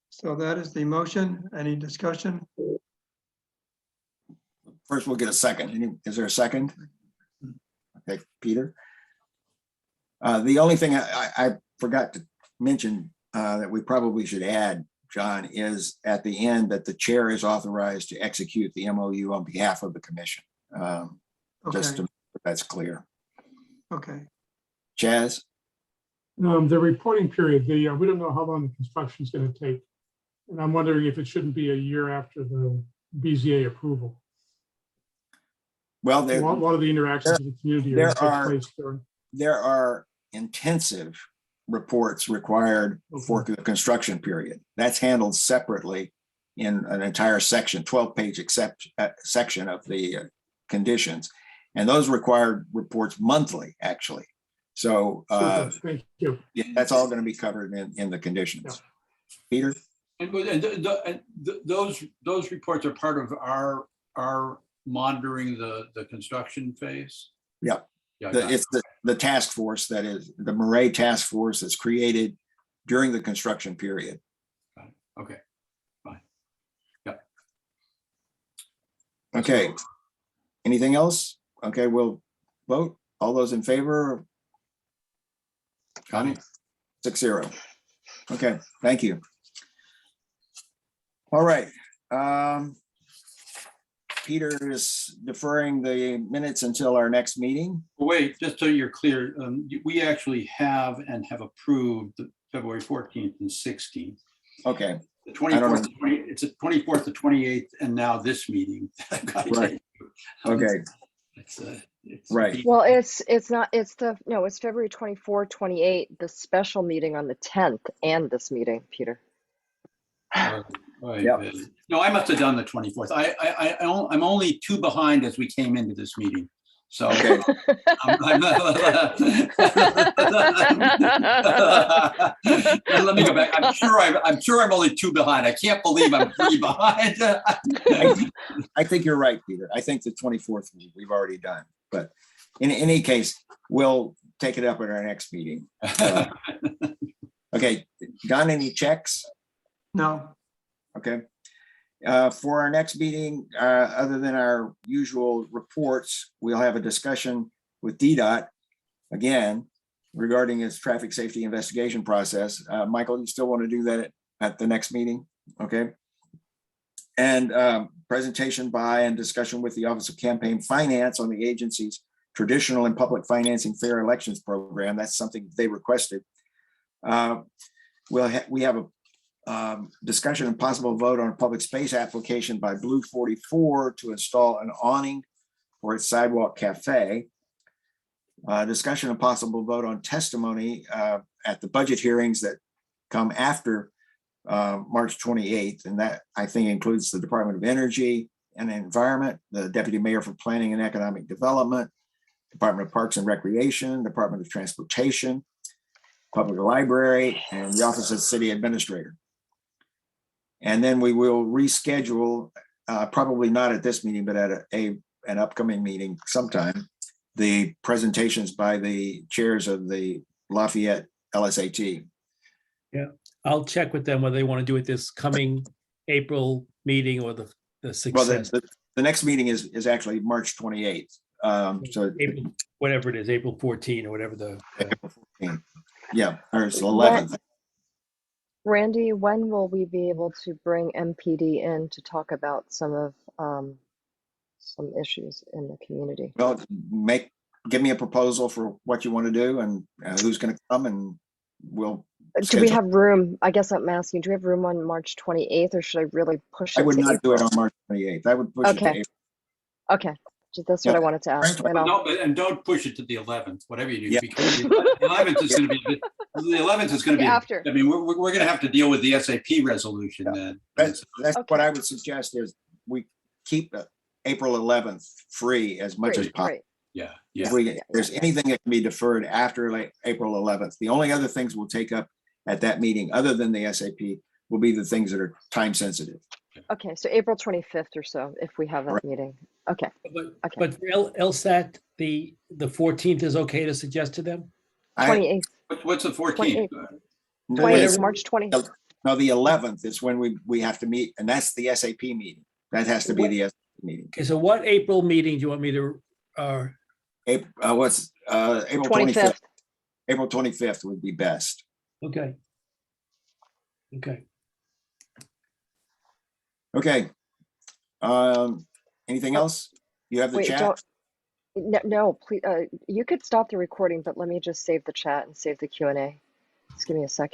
So that is the motion. Any discussion? First, we'll get a second. Is there a second? Okay, Peter. The only thing I forgot to mention that we probably should add, John, is at the end that the chair is authorized to execute the MOU on behalf of the commission. Just to make sure that's clear. Okay. Chaz? The reporting period, we don't know how long the construction is going to take. And I'm wondering if it shouldn't be a year after the BZA approval. Well, A lot of the interactions with the community are take place during. There are intensive reports required for the construction period. That's handled separately in an entire section, 12-page section of the conditions. And those required reports monthly, actually. So thank you. Yeah, that's all going to be covered in the conditions. Yeah. Peter? And those reports are part of our monitoring the construction phase. Yeah. Yeah, It's the task force that is the Maret task force that's created during the construction period. Okay, fine. Yeah. Okay. Anything else? Okay, we'll vote. All those in favor? Connie? 6-0. Okay, thank you. All right. Peter is deferring the minutes until our next meeting. Wait, just so you're clear, we actually have approved the February 14th and 16th. Okay. The 24th, it's the 24th, the 28th, and now this meeting. Right. Okay. It's right. Well, it's February 24, 28, the special meeting on the 10th and this meeting, Peter. Right. Yep. No, I must have done the 24th. I'm only 2 behind as we came into this meeting. So okay. Let me go back. I'm sure I'm only 2 behind. I can't believe I'm 3 behind. I think you're right, Peter. I think the 24th we've already done, but in any case, we'll take it up at our next meeting. Okay, Don, any checks? No. Okay. For our next meeting, other than our usual reports, we'll have a discussion with DDOT again regarding its traffic safety investigation process. Michael, you still want to do that at the next meeting? Okay. And presentation by and discussion with the Office of Campaign Finance on the agency's traditional and public financing fair elections program. That's something they requested. We have a discussion and possible vote on a public space application by Blue 44 to install an awning for its sidewalk cafe. Discussion and possible vote on testimony at the budget hearings that come after March 28th, and that I think includes the Department of Energy and Environment, the Deputy Mayor for Planning and Economic Development, Department of Parks and Recreation, Department of Transportation, Public Library, and the Office of City Administrator. And then we will reschedule, probably not at this meeting, but at an upcoming meeting sometime, the presentations by the chairs of the Lafayette LSAT. Yeah, I'll check with them whether they want to do it this coming April meeting or the Well, success. the next meeting is actually March 28th. So April, whatever it is, April 14 or whatever the. April 14th. Yeah, or it's 11th. Randy, when will we be able to bring MPD in to talk about some of some issues in the community? Well, give me a proposal for what you want to do and who's going to come, and we'll. Do we have room? I guess I'm asking, do we have room on March 28th, or should I really push it? I would to not do it April? on March 28th. I would push it to Okay. April. Okay, so that's what I wanted to ask. And I'll- And don't push it to the 11th, whatever you do, because the 11th is going to be, the 11th is going to be, After. I mean, we're going to have to deal with the SAP resolution then. That's Okay. what I would suggest is we keep April 11th free as much as Great, possible. great. Yeah, If yeah. there's anything that can be deferred after like April 11th, the only other things we'll take up at that meeting, other than the SAP, will be the things that are time sensitive. Okay, so April 25th or so, if we have that Right. meeting. Okay, But for LSAT, the 14th is okay to suggest to them? 28th, What's the 14th? 28th, March 20th. No, the 11th is when we have to meet, and that's the SAP meeting. That has to be the SAP meeting. Okay, so what April meeting do you want me to, April 25th? 25th. April 25th would be best. okay. Okay. Okay. Anything else? You have the Wait, chat? No, please, you could stop the recording, but let me just save the chat and save the Q&A. Just give me a second.